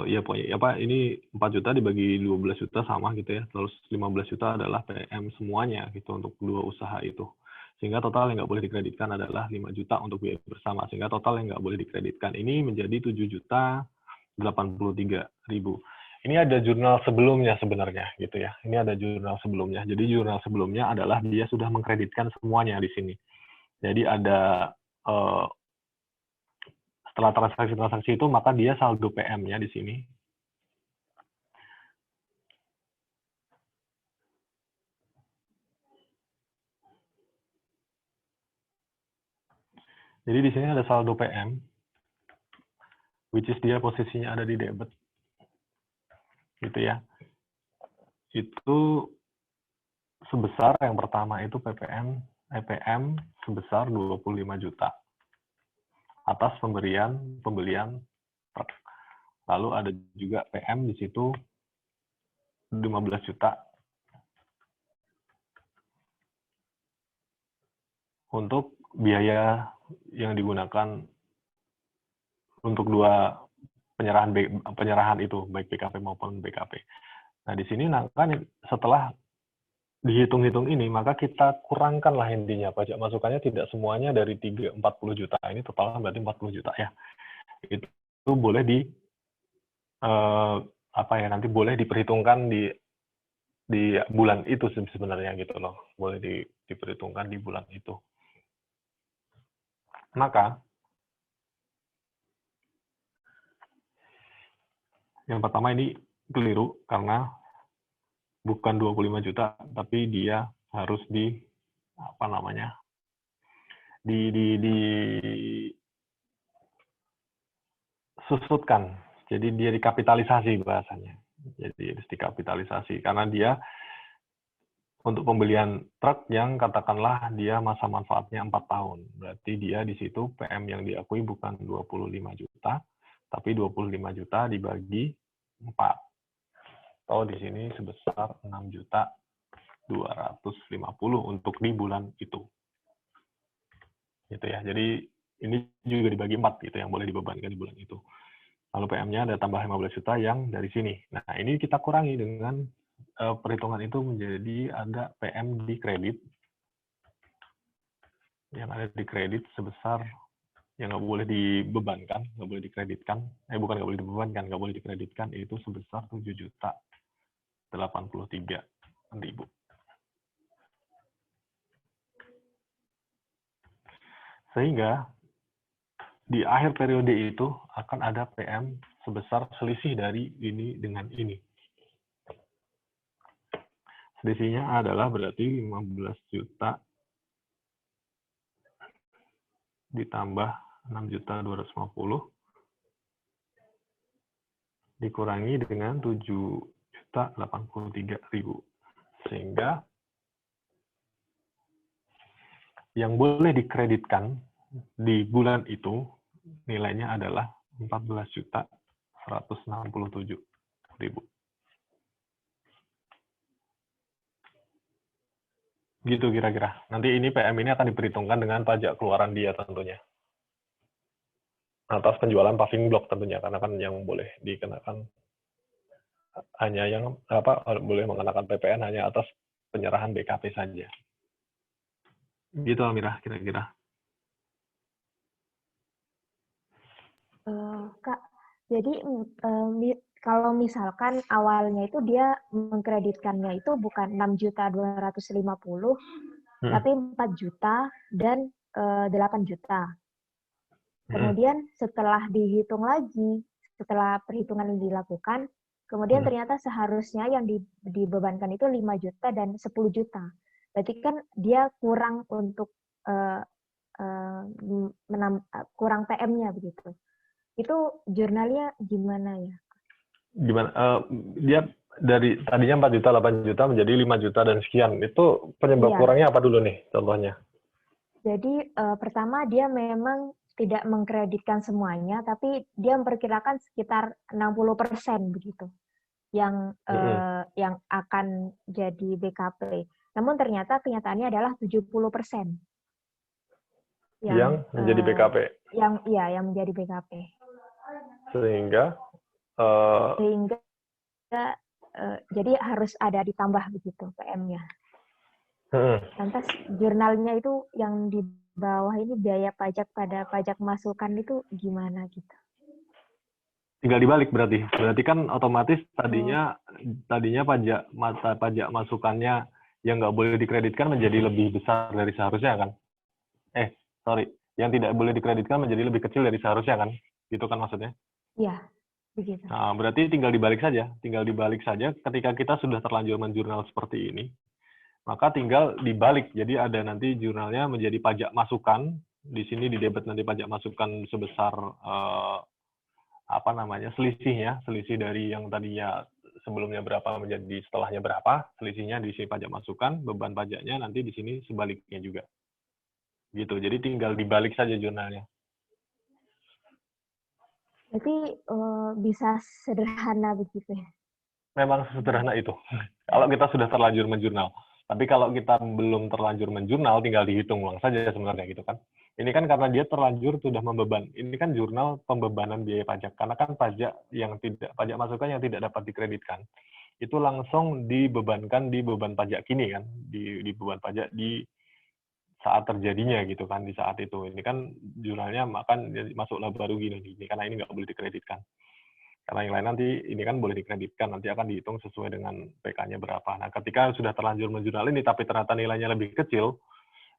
ya pokoknya apa ini 4 juta dibagi 12 juta sama gitu ya. Terus 15 juta adalah PM semuanya gitu untuk kedua usaha itu. Sehingga total yang nggak boleh dikreditkan adalah 5 juta untuk biaya bersama. Sehingga total yang nggak boleh dikreditkan ini menjadi 7.083.000. Ini ada jurnal sebelumnya sebenarnya gitu ya. Ini ada jurnal sebelumnya. Jadi jurnal sebelumnya adalah dia sudah mengkreditkan semuanya di sini. Jadi ada setelah transaksi-transaksi itu, maka dia saldo PM-nya di sini. Jadi di sini ada saldo PM, which is dia posisinya ada di debit. Gitu ya. Itu sebesar yang pertama itu PM sebesar 25 juta. Atas pembelian truk. Lalu ada juga PM di situ 15 juta untuk biaya yang digunakan untuk dua penyerahan itu baik BKP maupun BKP. Nah di sini kan setelah dihitung-hitung ini maka kita kurangkanlah intinya pajak masukannya tidak semuanya dari 40 juta ini totalnya berarti 40 juta ya. Itu boleh nanti boleh diperhitungkan di bulan itu sebenarnya gitu loh. Boleh diperhitungkan di bulan itu. Maka yang pertama ini keliru karena bukan 25 juta tapi dia harus disusutkan. Jadi dia dikapitalisasi bahasanya. Jadi harus dikapitalisasi karena dia untuk pembelian truk yang katakanlah dia masa manfaatnya 4 tahun. Berarti dia di situ PM yang diakui bukan 25 juta, tapi 25 juta dibagi 4. Atau di sini sebesar 6.250.000 untuk di bulan itu. Gitu ya. Jadi ini juga dibagi 4 gitu yang boleh dibebankan di bulan itu. Lalu PM-nya ada tambah 15 juta yang dari sini. Nah, ini kita kurangi dengan perhitungan itu menjadi ada PM di kredit. Yang ada di kredit sebesar yang nggak boleh dibebankan, nggak boleh dikreditkan. Bukan nggak boleh dibebankan, nggak boleh dikreditkan, itu sebesar 7.083.000. Sehingga di akhir periode itu akan ada PM sebesar selisih dari ini dengan ini. Selisihnya adalah berarti 15 juta ditambah 6.250 dikurangi dengan 7.083.000. Sehingga yang boleh dikreditkan di bulan itu nilainya adalah 14.167.000. Gitu kira-kira. Nanti ini PM ini akan diperhitungkan dengan pajak keluaran dia tentunya. atas penjualan paving block tentunya, karena kan yang boleh dikenakan hanya yang boleh mengenakan PPN hanya atas penyerahan BKP saja. Gitu Almira kira-kira. Kak, jadi kalau misalkan awalnya itu dia mengkreditkannya itu bukan 6.250.000, tapi 4 juta dan 8 juta. Kemudian setelah dihitung lagi, setelah perhitungan ini dilakukan, kemudian ternyata seharusnya yang dibebankan itu 5 juta dan 10 juta. Berarti kan dia kurang untuk kurang PM-nya begitu. Itu jurnalnya gimana ya? Gimana? Dia dari tadinya 4 juta, 8 juta menjadi 5 juta dan sekian. Itu penyebab kurangnya apa dulu nih contohnya? Jadi pertama dia memang tidak mengkreditkan semuanya, tapi dia memperkirakan sekitar 60% begitu yang akan jadi BKP. Namun ternyata kenyataannya adalah 70%. Yang menjadi BKP. Yang menjadi BKP. Sehingga jadi harus ada ditambah begitu PM-nya. Lantas jurnalnya itu yang di bawah ini biaya pajak pada pajak masukan itu gimana gitu? Tinggal dibalik berarti. Berarti kan otomatis tadinya pajak masukannya yang nggak boleh dikreditkan menjadi lebih besar dari seharusnya kan? Yang tidak boleh dikreditkan menjadi lebih kecil dari seharusnya kan? Gitu kan maksudnya? Iya, begitu. Nah, berarti tinggal dibalik saja. Tinggal dibalik saja ketika kita sudah terlanjur menjurnal seperti ini, maka tinggal dibalik. Jadi ada nanti jurnalnya menjadi pajak masukan. Di sini didebet nanti pajak masukan sebesar selisih dari yang tadinya sebelumnya berapa menjadi setelahnya berapa, selisihnya di sini pajak masukan, beban pajaknya nanti di sini sebaliknya juga. Gitu. Jadi tinggal dibalik saja jurnalnya. Berarti bisa sederhana begitu ya? Memang sederhana itu. Kalau kita sudah terlanjur menjurnal. Tapi kalau kita belum terlanjur menjurnal, tinggal dihitung ulang saja sebenarnya gitu kan. Ini kan karena dia terlanjur sudah membeban. Ini kan jurnal pembebanan biaya pajak. Karena kan pajak masukan yang tidak dapat dikreditkan, itu langsung dibebankan di beban pajak kini kan. Di beban pajak di saat terjadinya gitu kan, di saat itu. Ini kan jurnalnya masuklah baru gini, karena ini nggak boleh dikreditkan. Karena yang lain nanti ini kan boleh dikreditkan, nanti akan dihitung sesuai dengan PK-nya berapa. Nah, ketika sudah terlanjur menjurnal ini, tapi ternyata nilainya lebih kecil,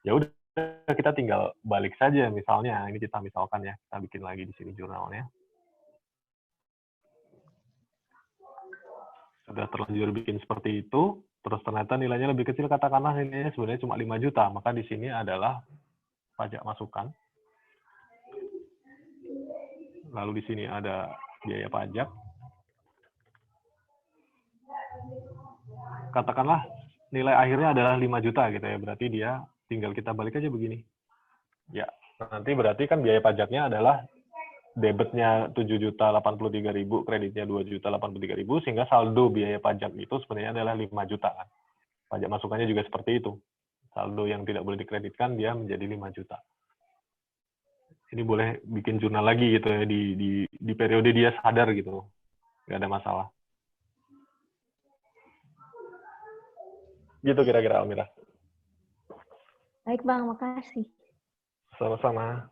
ya udah kita tinggal balik saja. Misalnya, ini kita misalkan ya, kita bikin lagi di sini jurnalnya. Sudah terlanjur bikin seperti itu, terus ternyata nilainya lebih kecil, katakanlah nilainya sebenarnya cuma 5 juta, maka di sini adalah pajak masukan. Lalu di sini ada biaya pajak. Katakanlah nilai akhirnya adalah 5 juta gitu ya, berarti dia tinggal kita balik aja begini. Ya, nanti berarti kan biaya pajaknya adalah debitnya 7.083.000, kreditnya 2.083.000, sehingga saldo biaya pajak itu sebenarnya adalah 5 juta kan. Pajak masukannya juga seperti itu. Saldo yang tidak boleh dikreditkan dia menjadi 5 juta. Ini boleh bikin jurnal lagi gitu ya, di periode dia sadar gitu. Nggak ada masalah. Gitu kira-kira Almira. Baik Bang, makasih. Sama-sama.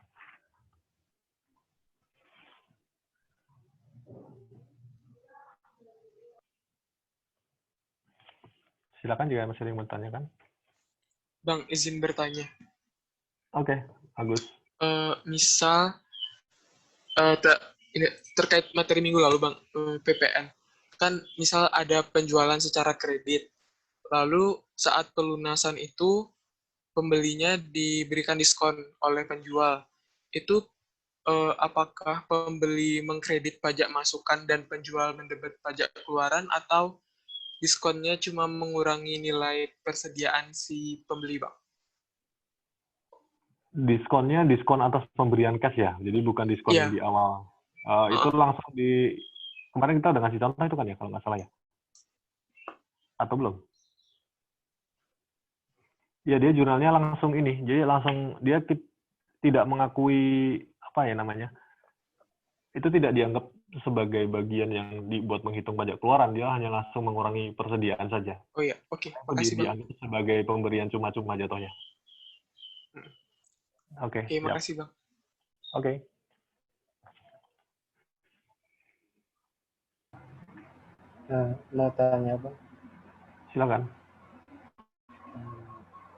Silakan jika masih ada yang mau tanyakan. Bang, izin bertanya. Oke, Agus. Misal ini terkait materi minggu lalu Bang, PPN. Kan misal ada penjualan secara kredit. Lalu saat pelunasan itu pembelinya diberikan diskon oleh penjual. Itu apakah pembeli mengkredit pajak masukan dan penjual mendebet pajak keluaran, atau diskonnya cuma mengurangi nilai persediaan si pembeli, Bang? Diskonnya diskon atas pemberian cash ya, jadi bukan diskon yang di awal. Itu langsung kemarin kita udah ngasih contoh itu kan ya, kalau nggak salah ya? Atau belum? Ya, dia jurnalnya langsung ini, jadi langsung dia tidak mengakui apa ya namanya, itu tidak dianggap sebagai bagian yang dibuat menghitung pajak keluaran, dia hanya langsung mengurangi persediaan saja. Oh iya, oke. Itu Makasih, Bang. dianggap sebagai pemberian cuma-cuma jatuhnya. Hmm. Oke, Oke, siap. makasih, Bang. Oke. Mau tanya Bang, Silakan.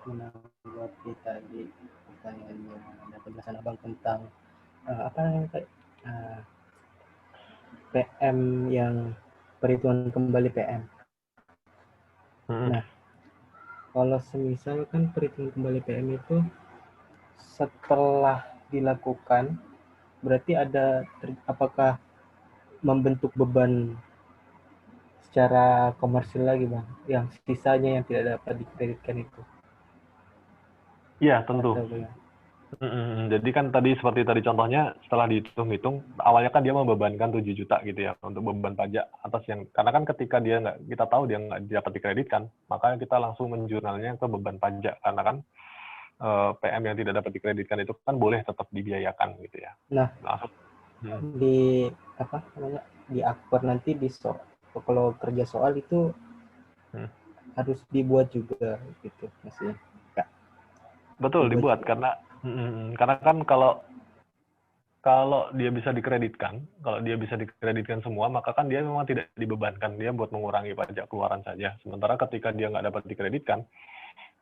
menanggapi tadi pertanyaannya dan penjelasan Abang tentang apa namanya kayak PM yang perhitungan kembali PM. Nah, kalau semisal kan perhitungan kembali PM itu setelah dilakukan, berarti ada apakah membentuk beban secara komersil lagi Bang, yang sisanya yang tidak dapat dikreditkan itu? Iya, tentu. Atau bagaimana? Jadi kan seperti tadi contohnya, setelah dihitung-hitung, awalnya kan dia membebankan 7 juta gitu ya, untuk beban pajak atas yang, karena kan ketika kita tahu dia nggak dapat dikreditkan, makanya kita langsung menjurnalnya ke beban pajak, karena kan PM yang tidak dapat dikreditkan itu kan boleh tetap dibiayakan gitu ya. Nah, langsung di apa namanya, di akper nanti kalau kerja soal itu harus dibuat juga gitu maksudnya. Betul, dibuat karena kan kalau dia bisa dikreditkan, semua, maka kan dia memang tidak dibebankan, dia buat mengurangi pajak keluaran saja. Sementara ketika dia nggak dapat dikreditkan,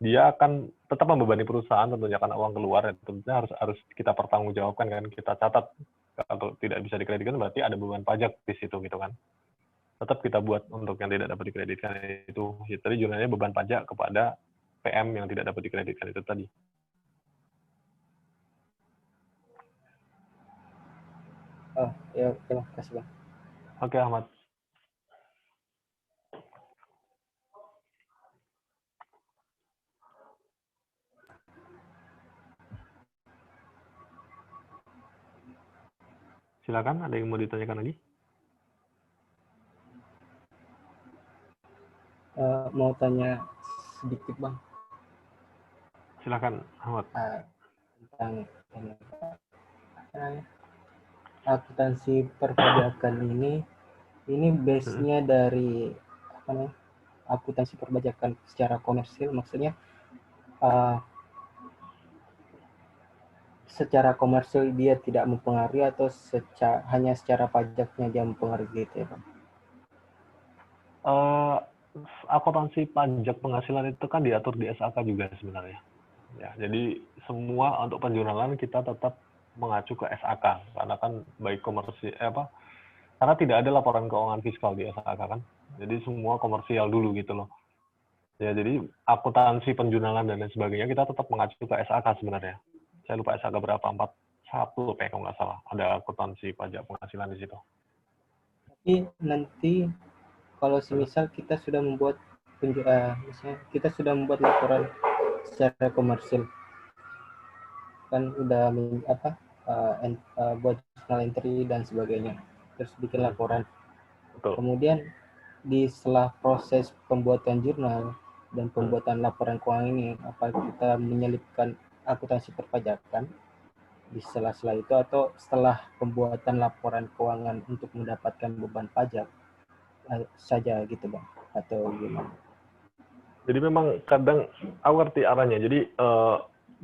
dia akan tetap membebani perusahaan tentunya, karena uang keluar tentunya harus kita pertanggungjawabkan kan, kita catat. Kalau tidak bisa dikreditkan berarti ada beban pajak di situ gitu kan. Tetap kita buat untuk yang tidak dapat dikreditkan itu. Jadi jurnalnya beban pajak kepada PM yang tidak dapat dikreditkan itu tadi. Oh, ya, terima kasih Bang. Oke, Ahmad. Silakan, ada yang mau ditanyakan lagi? Mau tanya sedikit Bang. Silakan, Ahmad. Tentang akuntansi perpajakan ini base-nya dari apa namanya, akuntansi perpajakan secara komersil, maksudnya secara komersil dia tidak mempengaruhi atau hanya secara pajaknya dia mempengaruhi gitu ya Bang? Akuntansi pajak penghasilan itu kan diatur di SAK juga sebenarnya. Ya, jadi semua untuk penjurnalan kita tetap mengacu ke SAK, karena kan baik komersial karena tidak ada laporan keuangan fiskal di SAK kan. Jadi semua komersial dulu gitu loh. Ya, jadi akuntansi penjurnalan dan lain sebagainya kita tetap mengacu ke SAK sebenarnya. Saya lupa SAK berapa, 41 kayak kalau nggak salah. Ada akuntansi pajak penghasilan di situ. Tapi nanti kalau semisal kita sudah membuat misalnya kita sudah membuat laporan secara komersil, kan udah buat journal entry dan sebagainya, terus bikin laporan. Betul. Kemudian setelah proses pembuatan jurnal dan pembuatan laporan keuangan ini, apa kita menyelipkan akuntansi perpajakan di sela-sela itu, atau setelah pembuatan laporan keuangan untuk mendapatkan beban pajak saja gitu Bang, atau gimana? Jadi memang kadang aku ngerti arahnya. Jadi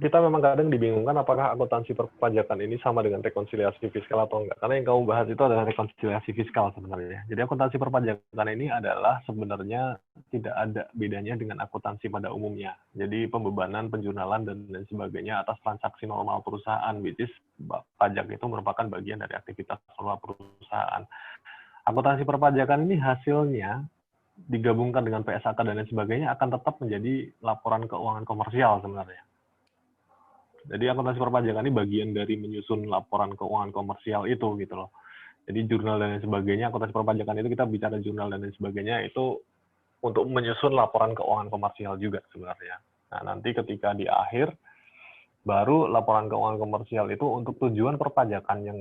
kita memang kadang dibingungkan apakah akuntansi perpajakan ini sama dengan rekonsiliasi fiskal atau enggak. Karena yang kamu bahas itu adalah rekonsiliasi fiskal sebenarnya. Jadi akuntansi perpajakan ini adalah sebenarnya tidak ada bedanya dengan akuntansi pada umumnya. Jadi pembebanan, penjurnalan, dan lain sebagainya atas transaksi normal perusahaan, which is pajak itu merupakan bagian dari aktivitas normal perusahaan. Akuntansi perpajakan ini hasilnya digabungkan dengan PSAK dan lain sebagainya akan tetap menjadi laporan keuangan komersial sebenarnya. Jadi akuntansi perpajakan ini bagian dari menyusun laporan keuangan komersial itu gitu loh. Jadi jurnal dan lain sebagainya, akuntansi perpajakan itu kita bicara jurnal dan lain sebagainya itu untuk menyusun laporan keuangan komersial juga sebenarnya. Nah, nanti ketika di akhir baru laporan keuangan komersial itu untuk tujuan perpajakan yang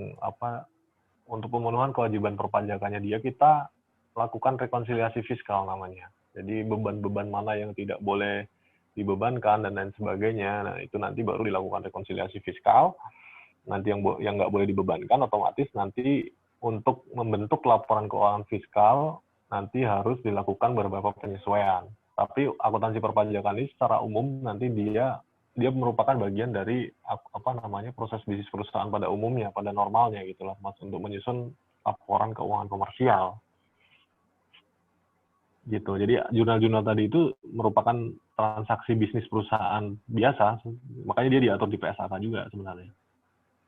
untuk pemenuhan kewajiban perpajakannya dia, kita lakukan rekonsiliasi fiskal namanya. Jadi beban-beban mana yang tidak boleh dibebankan dan lain sebagainya. Nah, itu nanti baru dilakukan rekonsiliasi fiskal. Nanti yang nggak boleh dibebankan otomatis nanti untuk membentuk laporan keuangan fiskal nanti harus dilakukan beberapa penyesuaian. Tapi akuntansi perpajakan ini secara umum nanti dia merupakan bagian dari proses bisnis perusahaan pada umumnya, pada normalnya gitu loh, Mas, untuk menyusun laporan keuangan komersial. Gitu. Jadi jurnal-jurnal tadi itu merupakan transaksi bisnis perusahaan biasa, makanya dia diatur di PSAK juga sebenarnya.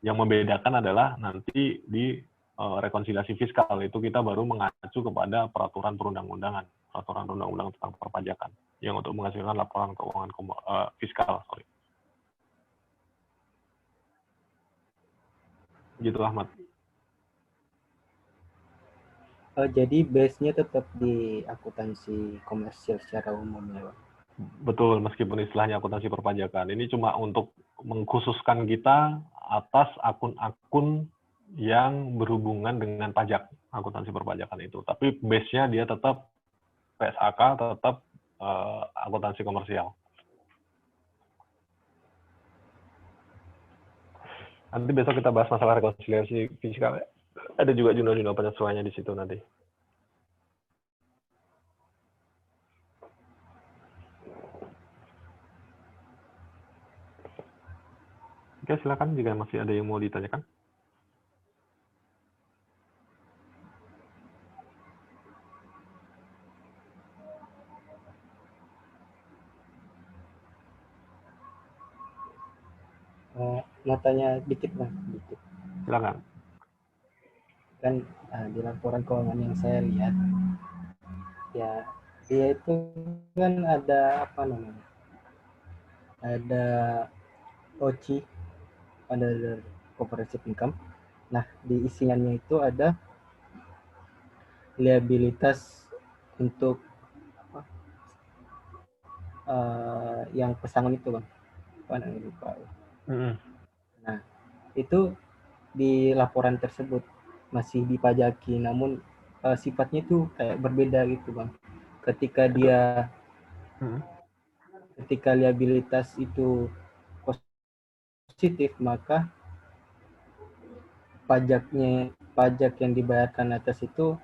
Yang membedakan adalah nanti di rekonsiliasi fiskal itu kita baru mengacu kepada peraturan perundang-undangan tentang perpajakan yang untuk menghasilkan laporan keuangan fiskal. Gitu, Ahmad. Jadi base-nya tetap di akuntansi komersial secara umum ya, Bang? Betul, meskipun istilahnya akuntansi perpajakan. Ini cuma untuk mengkhususkan kita atas akun-akun yang berhubungan dengan pajak, akuntansi perpajakan itu. Tapi base-nya dia tetap PSAK, tetap akuntansi komersial. Nanti besok kita bahas masalah rekonsiliasi fiskal. Ada juga jurnal-jurnal penyesuaiannya di situ nanti. Oke, silakan jika masih ada yang mau ditanyakan. Mau tanya dikit, Bang. Dikit. Silakan. Kan di laporan keuangan yang saya lihat, ya dia itu kan ada ada OCI, ada comprehensive income. Nah, di isiannya itu ada liabilitas untuk yang pesangon itu, Bang. Lupa. Nah, itu di laporan tersebut masih dipajaki, namun sifatnya itu kayak berbeda gitu, Bang. Ketika liabilitas itu positif, maka pajak yang dibayarkan atas itu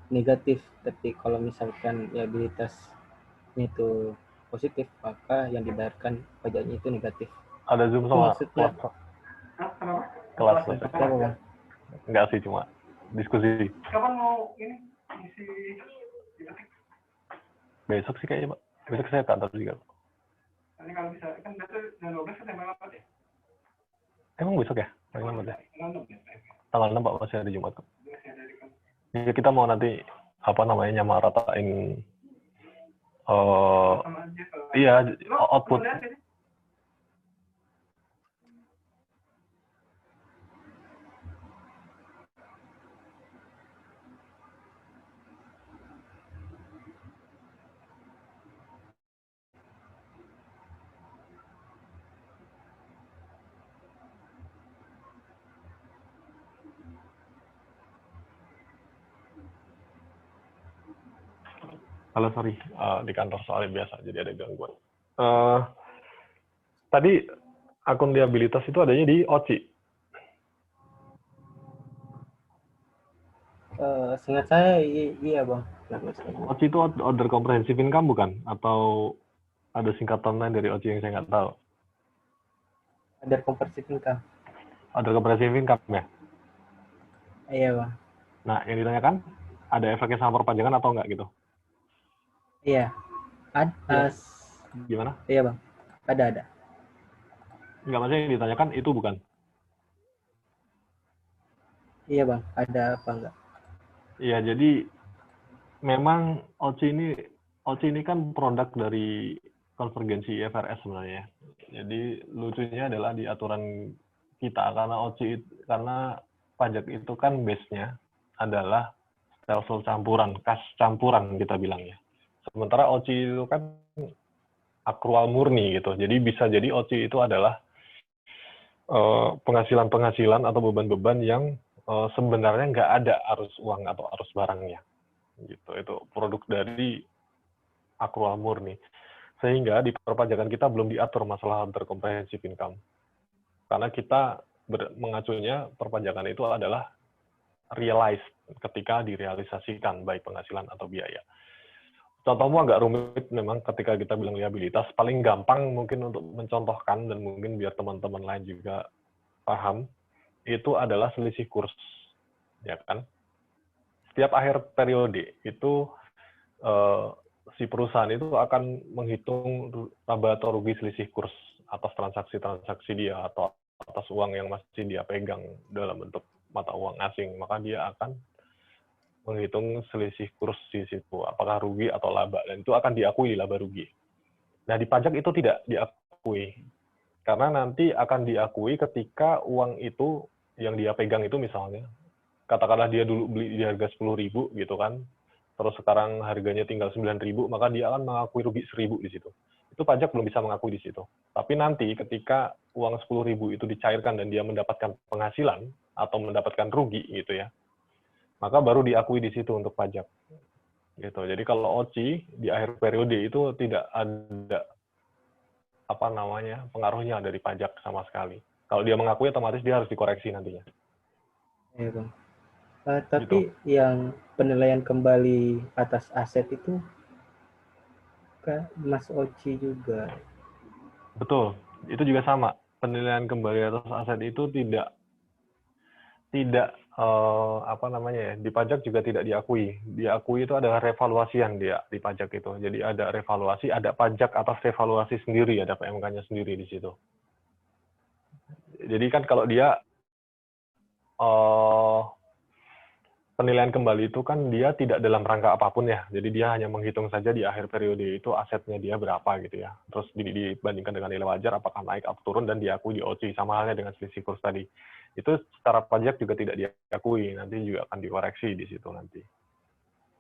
negatif. Tapi kalau misalkan liabilitasnya itu positif, maka yang dibayarkan pajaknya itu negatif. Ada Zoom sama kelas. Enggak sih, cuma diskusi. Kapan mau ini isi? Besok sih kayaknya, Pak. Besok saya kantor juga. Ini kalau bisa, kan besok jam 12 kan tanggal 4 ya? Emang besok ya? Tanggal 4 ya? Tanggal 6 ya? Tanggal 6, Pak, masih ada Jumat. Ya, kita mau nanti, nyamaratain output. Halo, sorry, di kantor soalnya biasa, jadi ada gangguan. Tadi akun liabilitas itu adanya di OCI. Seingat saya iya, Bang. OCI itu Order Comprehensive Income bukan? Atau ada singkatan lain dari OCI yang saya nggak tahu? Order Comprehensive Income. Order Comprehensive Income ya? Iya, Bang. Nah, yang ditanyakan, ada efeknya sama perpajakan atau nggak gitu? Iya. Gimana? Iya, Bang. Ada. Nggak, maksudnya yang ditanyakan itu bukan? Iya, Bang. Ada apa enggak? Iya, jadi memang OCI ini kan produk dari konvergensi IFRS sebenarnya. Jadi lucunya adalah di aturan kita, karena pajak itu kan base-nya adalah stelsel campuran, kas campuran kita bilangnya. Sementara OCI itu kan akrual murni gitu. Jadi bisa jadi OCI itu adalah penghasilan-penghasilan atau beban-beban yang sebenarnya nggak ada arus uang atau arus barangnya. Gitu. Itu produk dari akrual murni. Sehingga di perpajakan kita belum diatur masalah Order Comprehensive Income. Karena kita mengacunya perpajakan itu adalah realized ketika direalisasikan baik penghasilan atau biaya. Contohmu agak rumit memang ketika kita bilang liabilitas, paling gampang mungkin untuk mencontohkan dan mungkin biar teman-teman lain juga paham, itu adalah selisih kurs, ya kan? Setiap akhir periode itu si perusahaan itu akan menghitung laba atau rugi selisih kurs atas transaksi-transaksi dia atau atas uang yang masih dia pegang dalam bentuk mata uang asing, maka dia akan menghitung selisih kurs di situ, apakah rugi atau laba, dan itu akan diakui laba rugi. Nah, di pajak itu tidak diakui, karena nanti akan diakui ketika uang itu yang dia pegang itu misalnya, katakanlah dia dulu beli di harga 10.000 gitu kan, terus sekarang harganya tinggal 9.000, maka dia akan mengakui rugi 1.000 di situ. Itu pajak belum bisa mengakui di situ. Tapi nanti ketika uang 10.000 itu dicairkan dan dia mendapatkan penghasilan atau mendapatkan rugi gitu ya, maka baru diakui di situ untuk pajak. Gitu. Jadi kalau OCI di akhir periode itu tidak ada pengaruhnya dari pajak sama sekali. Kalau dia mengakui otomatis dia harus dikoreksi nantinya. Ya, Bang. Tapi yang penilaian kembali atas aset itu Mas Oci juga. Betul, itu juga sama. Penilaian kembali atas aset itu tidak di pajak juga tidak diakui. Diakui itu adalah revaluasian dia di pajak itu. Jadi ada revaluasi, ada pajak atas revaluasi sendiri, ada PMK-nya sendiri di situ. Jadi kan kalau dia penilaian kembali itu kan dia tidak dalam rangka apapun ya. Jadi dia hanya menghitung saja di akhir periode itu asetnya dia berapa gitu ya. Terus dibandingkan dengan nilai wajar apakah naik atau turun dan diakui di OCI, sama halnya dengan selisih kurs tadi. Itu secara pajak juga tidak diakui, nanti juga akan dikoreksi di situ nanti.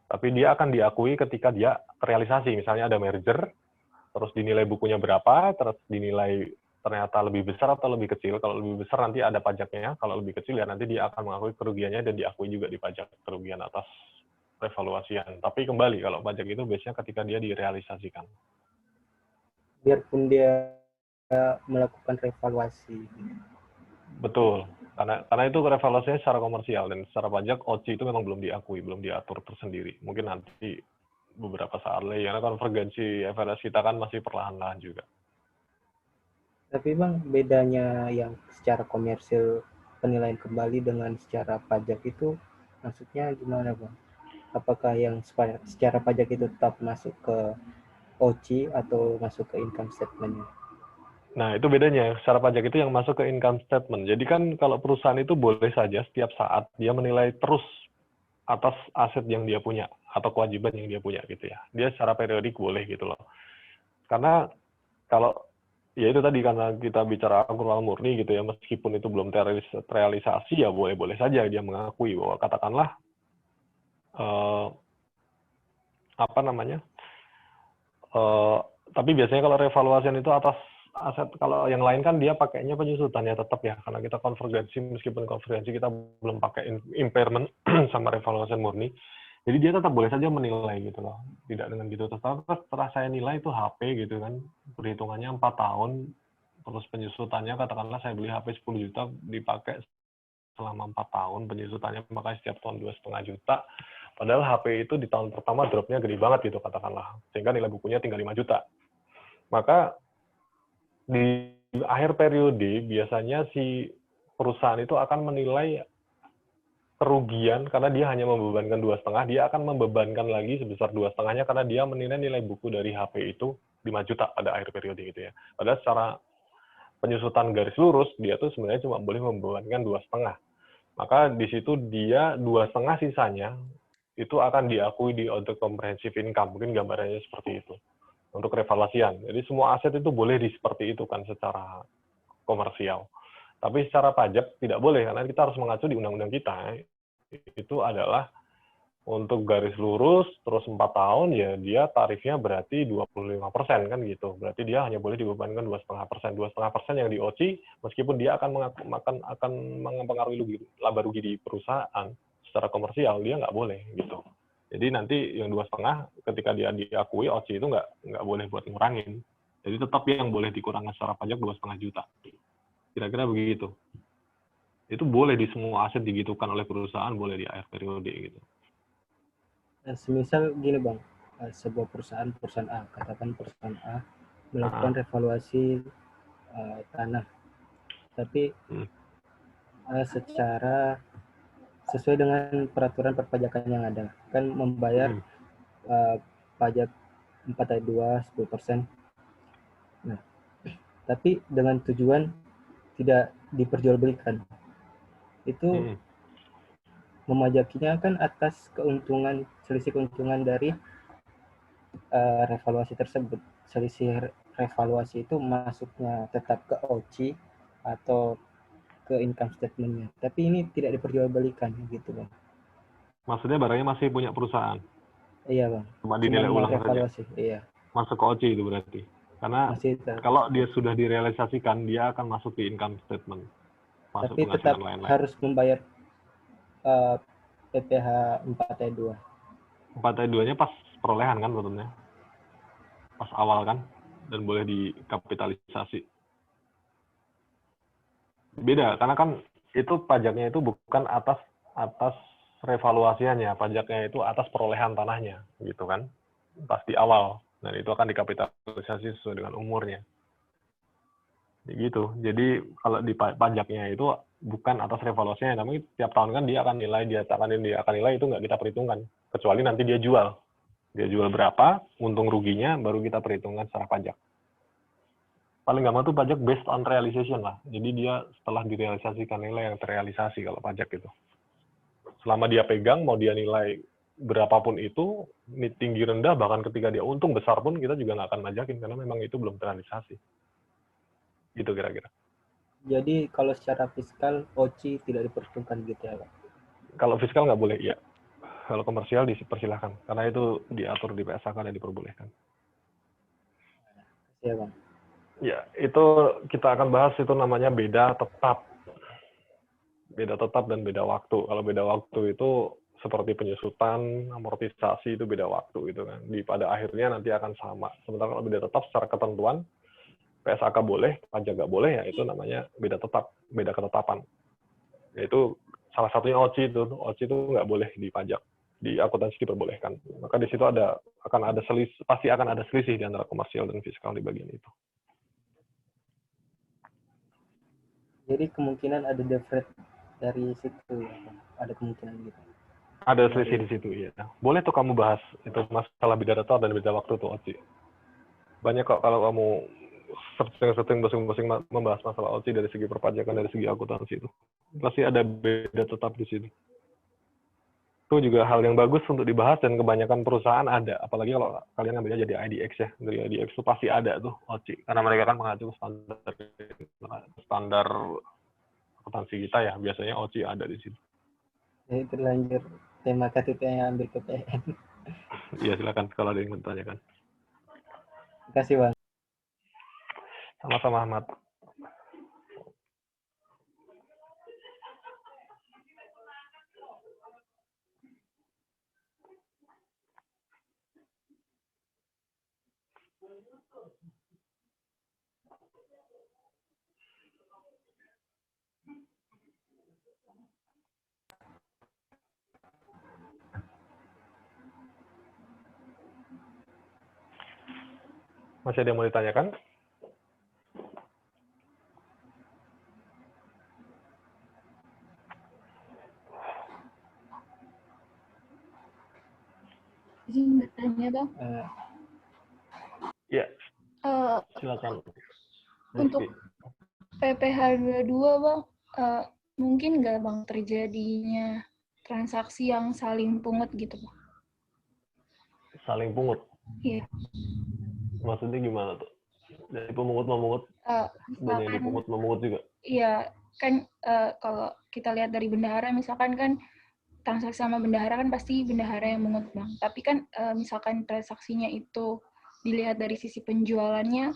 Tapi dia akan diakui ketika dia terrealisasi, misalnya ada merger, terus dinilai bukunya berapa, terus dinilai ternyata lebih besar atau lebih kecil. Kalau lebih besar nanti ada pajaknya, kalau lebih kecil ya nanti dia akan mengakui kerugiannya dan diakui juga di pajak kerugian atas revaluasian. Tapi kembali, kalau pajak itu biasanya ketika dia direalisasikan. Biarpun dia melakukan revaluasi. Betul, karena itu revaluasinya secara komersial, dan secara pajak OCI itu memang belum diakui, belum diatur tersendiri. Mungkin nanti beberapa saat lagi, karena konvergensi FRS kita kan masih perlahan-lahan juga. Tapi Bang, bedanya yang secara komersil penilaian kembali dengan secara pajak itu maksudnya gimana Bang? Apakah yang secara pajak itu tetap masuk ke OCI atau masuk ke income statement-nya? Nah, itu bedanya. Secara pajak itu yang masuk ke income statement. Jadi kan kalau perusahaan itu boleh saja setiap saat dia menilai terus atas aset yang dia punya atau kewajiban yang dia punya gitu ya. Dia secara periodik boleh gitu loh. Karena kalau ya itu tadi, karena kita bicara akrual murni gitu ya, meskipun itu belum terrealisasi ya boleh-boleh saja dia mengakui bahwa katakanlah tapi biasanya kalau revaluasian itu atas aset, kalau yang lain kan dia pakainya penyusutannya tetap ya, karena kita konvergensi, meskipun konvergensi kita belum pakai impairment sama revaluasian murni, jadi dia tetap boleh saja menilai gitu loh, tidak dengan gitu. Setelah saya nilai itu HP gitu kan, perhitungannya 4 tahun, terus penyusutannya katakanlah saya beli HP 10 juta dipakai selama 4 tahun, penyusutannya makanya setiap tahun 2,5 juta, padahal HP itu di tahun pertama dropnya gede banget gitu katakanlah, sehingga nilai bukunya tinggal 5 juta. Maka di akhir periode biasanya si perusahaan itu akan menilai kerugian karena dia hanya membebankan 2,5, dia akan membebankan lagi sebesar 2,5-nya karena dia menilai nilai buku dari HP itu 5 juta pada akhir periode gitu ya. Padahal secara penyusutan garis lurus dia tuh sebenarnya cuma boleh membebankan 2,5. Maka di situ dia 2,5 sisanya itu akan diakui untuk comprehensive income. Mungkin gambarannya seperti itu. Untuk revaluasian. Jadi semua aset itu boleh seperti itu kan secara komersial. Tapi secara pajak tidak boleh, karena kita harus mengacu di undang-undang kita. Itu adalah untuk garis lurus, terus 4 tahun, ya dia tarifnya berarti 25% kan gitu. Berarti dia hanya boleh dibebankan 2,5%. 2,5% yang di OCI, meskipun dia akan mempengaruhi laba rugi di perusahaan secara komersial, dia nggak boleh gitu. Jadi nanti yang 2,5 ketika dia diakui OCI itu nggak boleh buat ngurangin. Jadi tetap yang boleh dikurangkan secara pajak 2,5 juta. Kira-kira begitu. Itu boleh di semua aset digitukan oleh perusahaan, boleh di akhir periode gitu. Semisal gini Bang, sebuah perusahaan A, katakan perusahaan A melakukan revaluasi tanah, tapi secara sesuai dengan peraturan perpajakan yang ada, kan membayar pajak 4/2 10%. Nah, tapi dengan tujuan tidak diperjualbelikan, itu memajakinya kan atas keuntungan, selisih keuntungan dari revaluasi tersebut. Selisih revaluasi itu masuknya tetap ke OCI atau ke income statement-nya, tapi ini tidak diperjualbelikan gitu Bang. Maksudnya barangnya masih punya perusahaan? Iya Bang. Cuma dinilai ulang revaluasi, saja? Iya. Masuk ke OCI itu berarti? Karena kalau dia sudah direalisasikan, dia akan masuk di income statement. Masuk tapi tetap lain-lain. Harus membayar PPh 4/2. 4/2-nya pas perolehan kan betulnya? Pas awal kan? Dan boleh dikapitalisasi. Beda, karena kan itu pajaknya itu bukan atas revaluasinya, pajaknya itu atas perolehan tanahnya, gitu kan? Pas di awal. Dan itu akan dikapitalisasi sesuai dengan umurnya. Gitu. Jadi kalau di pajaknya itu bukan atas revaluasinya, tapi tiap tahun kan dia akan nilai itu nggak kita perhitungkan, kecuali nanti dia jual. Dia jual berapa, untung ruginya baru kita perhitungkan secara pajak. Paling gampang tuh pajak based on realization lah. Jadi dia setelah direalisasikan nilai yang terrealisasi kalau pajak itu. Selama dia pegang, mau dia nilai berapapun itu, tinggi rendah, bahkan ketika dia untung besar pun kita juga nggak akan pajakin, karena memang itu belum terrealisasi. Gitu kira-kira. Jadi kalau secara fiskal, OCI tidak diperhitungkan gitu ya Pak? Kalau fiskal nggak boleh, iya. Kalau komersial dipersilahkan, karena itu diatur di PSAK dan diperbolehkan. Iya Bang. Ya, itu kita akan bahas, itu namanya beda tetap. Beda tetap dan beda waktu. Kalau beda waktu itu seperti penyusutan, amortisasi itu beda waktu gitu kan. Pada akhirnya nanti akan sama. Sementara kalau beda tetap secara ketentuan, PSAK boleh, pajak nggak boleh, ya itu namanya beda tetap, beda ketetapan. Yaitu salah satunya OCI itu. OCI itu nggak boleh dipajak. Di akuntansi diperbolehkan. Maka di situ pasti akan ada selisih di antara komersial dan fiskal di bagian itu. Jadi kemungkinan ada defrate dari situ ya, ada kemungkinan gitu. Ada selisih di situ, iya. Boleh tuh kamu bahas itu masalah beda tetap dan beda waktu tuh OCI. Banyak kok kalau kamu searching membahas masalah OCI dari segi perpajakan, dari segi akuntansi itu. Pasti ada beda tetap di situ. Itu juga hal yang bagus untuk dibahas dan kebanyakan perusahaan ada. Apalagi kalau kalian ambilnya jadi IDX ya. Dari IDX itu pasti ada tuh OCI. Karena mereka kan mengacu standar akuntansi kita ya. Biasanya OCI ada di situ. Jadi terlanjur tema KTP yang ambil PPN. Iya silakan kalau ada yang bertanyakan. Terima kasih Bang. Sama-sama Ahmad. Masih ada yang mau ditanyakan? Izin bertanya, Bang. Ya, silakan. Untuk PPh 22, Bang, mungkin nggak Bang terjadinya transaksi yang saling pungut gitu, Bang? Saling pungut? Iya. Maksudnya gimana tuh? Dari pemungut memungut dan yang dipungut memungut juga? Iya, kan kalau kita lihat dari bendahara, misalkan kan transaksi sama bendahara kan pasti bendahara yang mungut, Bang. Tapi kan misalkan transaksinya itu dilihat dari sisi penjualannya,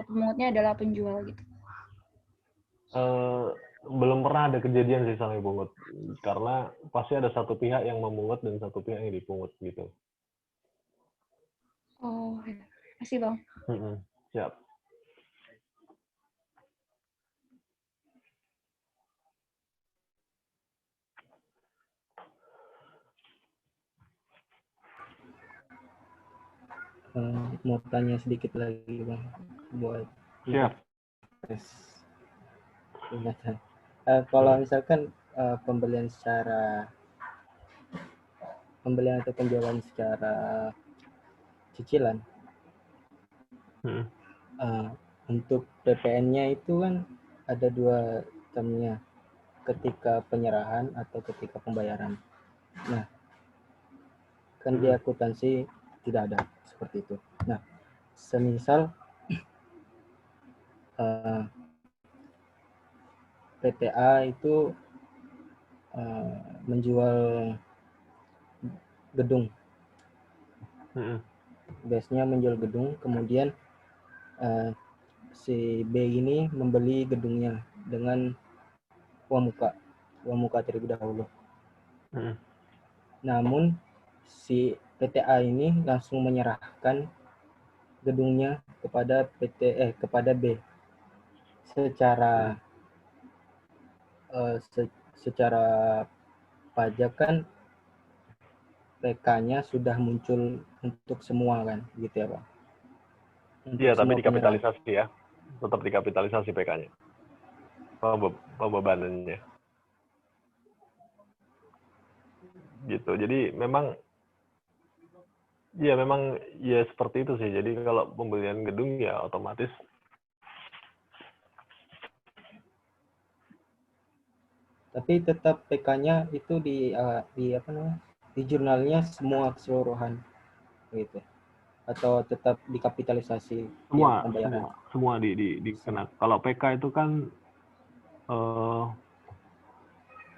pemungutnya adalah penjual gitu. Belum pernah ada kejadian sih saling pungut. Karena pasti ada satu pihak yang memungut dan satu pihak yang dipungut gitu. Oh, makasih Bang. Siap. mau tanya sedikit lagi Bang buat Siap. tes ingatan. Kalau misalkan pembelian atau penjualan secara cicilan, untuk PPN-nya itu kan ada dua termnya, ketika penyerahan atau ketika pembayaran. Nah, kan di akuntansi tidak ada seperti itu. Nah, semisal PTA itu menjual gedung, biasanya menjual gedung, kemudian si B ini membeli gedungnya dengan uang muka terlebih dahulu. Namun si PTA ini langsung menyerahkan gedungnya kepada B secara pajak kan PK-nya sudah muncul untuk semua kan, gitu ya Pak? Iya, tapi dikapitalisasi ya. Tetap dikapitalisasi PK-nya. Pembebanannya. Gitu. Jadi memang ya seperti itu sih. Jadi kalau pembelian gedung ya otomatis tapi tetap PK-nya itu di jurnalnya semua keseluruhan gitu, atau tetap dikapitalisasi semua dikena. Kalau PK itu kan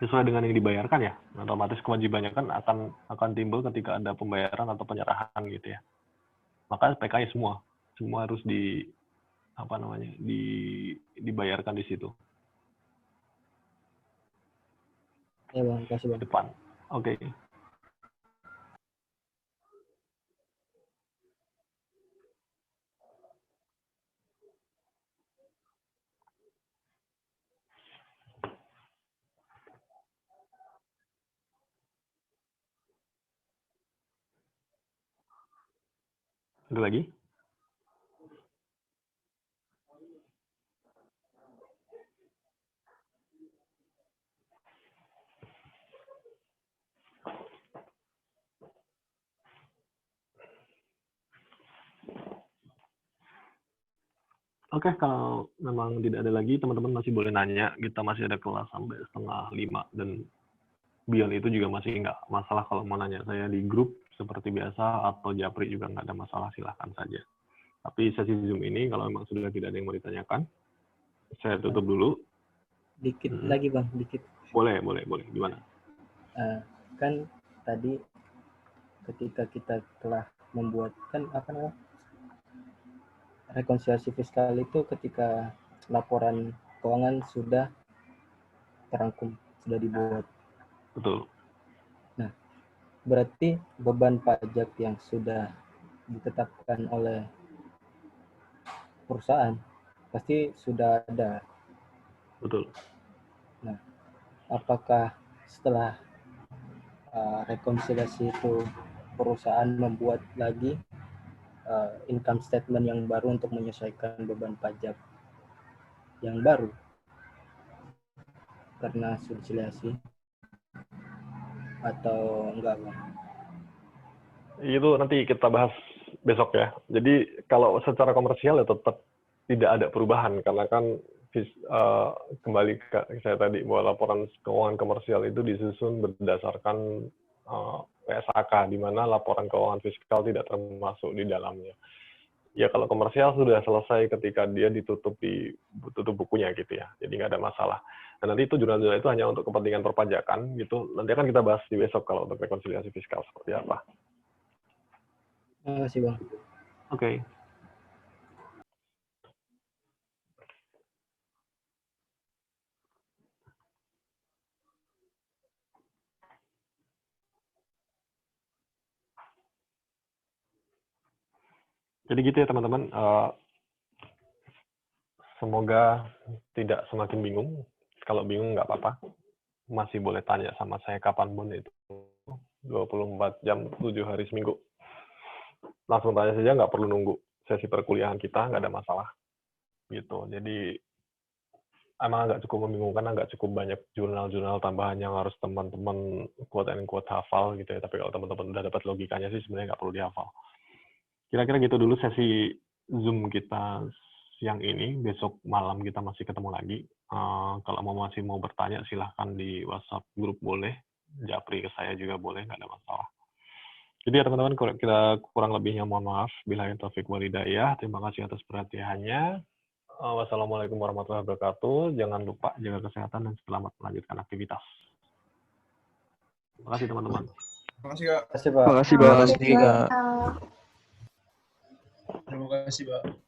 sesuai dengan yang dibayarkan ya, otomatis kewajibannya kan akan timbul ketika ada pembayaran atau penyerahan gitu ya. Maka PK-nya semua harus dibayarkan di situ. Ya Bang, kasih Bang. Depan. Oke. Ada lagi? Oke, kalau memang tidak ada lagi, teman-teman masih boleh nanya. Kita masih ada kelas sampai 4:30, dan beyond itu juga masih nggak masalah kalau mau nanya saya di grup seperti biasa, atau Japri juga nggak ada masalah, silahkan saja. Tapi sesi Zoom ini, kalau memang sudah tidak ada yang mau ditanyakan, saya tutup dulu. Dikit lagi Bang, dikit. Boleh. Gimana? Kan tadi ketika kita telah membuatkan rekonsiliasi fiskal itu ketika laporan keuangan sudah terangkum, sudah dibuat. Betul. Nah, berarti beban pajak yang sudah ditetapkan oleh perusahaan pasti sudah ada. Betul. Nah, apakah setelah rekonsiliasi itu perusahaan membuat lagi income statement yang baru untuk menyesuaikan beban pajak yang baru karena subsidiasi atau enggak Bang? Itu nanti kita bahas besok ya. Jadi kalau secara komersial ya tetap tidak ada perubahan, karena kan kembali ke saya tadi bahwa laporan keuangan komersial itu disusun berdasarkan PSAK, di mana laporan keuangan fiskal tidak termasuk di dalamnya. Ya kalau komersial sudah selesai ketika dia ditutup bukunya gitu ya, jadi nggak ada masalah. Dan nanti itu jurnal-jurnal itu hanya untuk kepentingan perpajakan gitu. Nanti akan kita bahas di besok kalau untuk rekonsiliasi fiskal seperti apa. Terima kasih Bang. Oke. Jadi gitu ya teman-teman. Semoga tidak semakin bingung. Kalau bingung nggak apa-apa. Masih boleh tanya sama saya kapanpun itu. 24 jam, 7 hari seminggu. langsung tanya saja, nggak perlu nunggu sesi perkuliahan kita, nggak ada masalah. Gitu. Jadi emang agak cukup membingungkan, agak cukup banyak jurnal-jurnal tambahan yang harus teman-teman quote and quote hafal gitu ya. Tapi kalau teman-teman udah dapat logikanya sih sebenarnya nggak perlu dihafal. Kira-kira gitu dulu sesi Zoom kita siang ini. Besok malam kita masih ketemu lagi. Kalau masih mau bertanya silahkan di WhatsApp grup boleh. Japri ke saya juga boleh, nggak ada masalah. Jadi ya teman-teman, kalau kita kurang lebihnya mohon maaf. Billahi taufiq wal hidayah. Terima kasih atas perhatiannya. Wassalamualaikum warahmatullahi wabarakatuh. Jangan lupa jaga kesehatan dan selamat melanjutkan aktivitas. Terima kasih teman-teman. Terima kasih, Kak. Terima kasih, Pak. Makasih, Bang. Terima kasih, Kak. Terima kasih, Pak.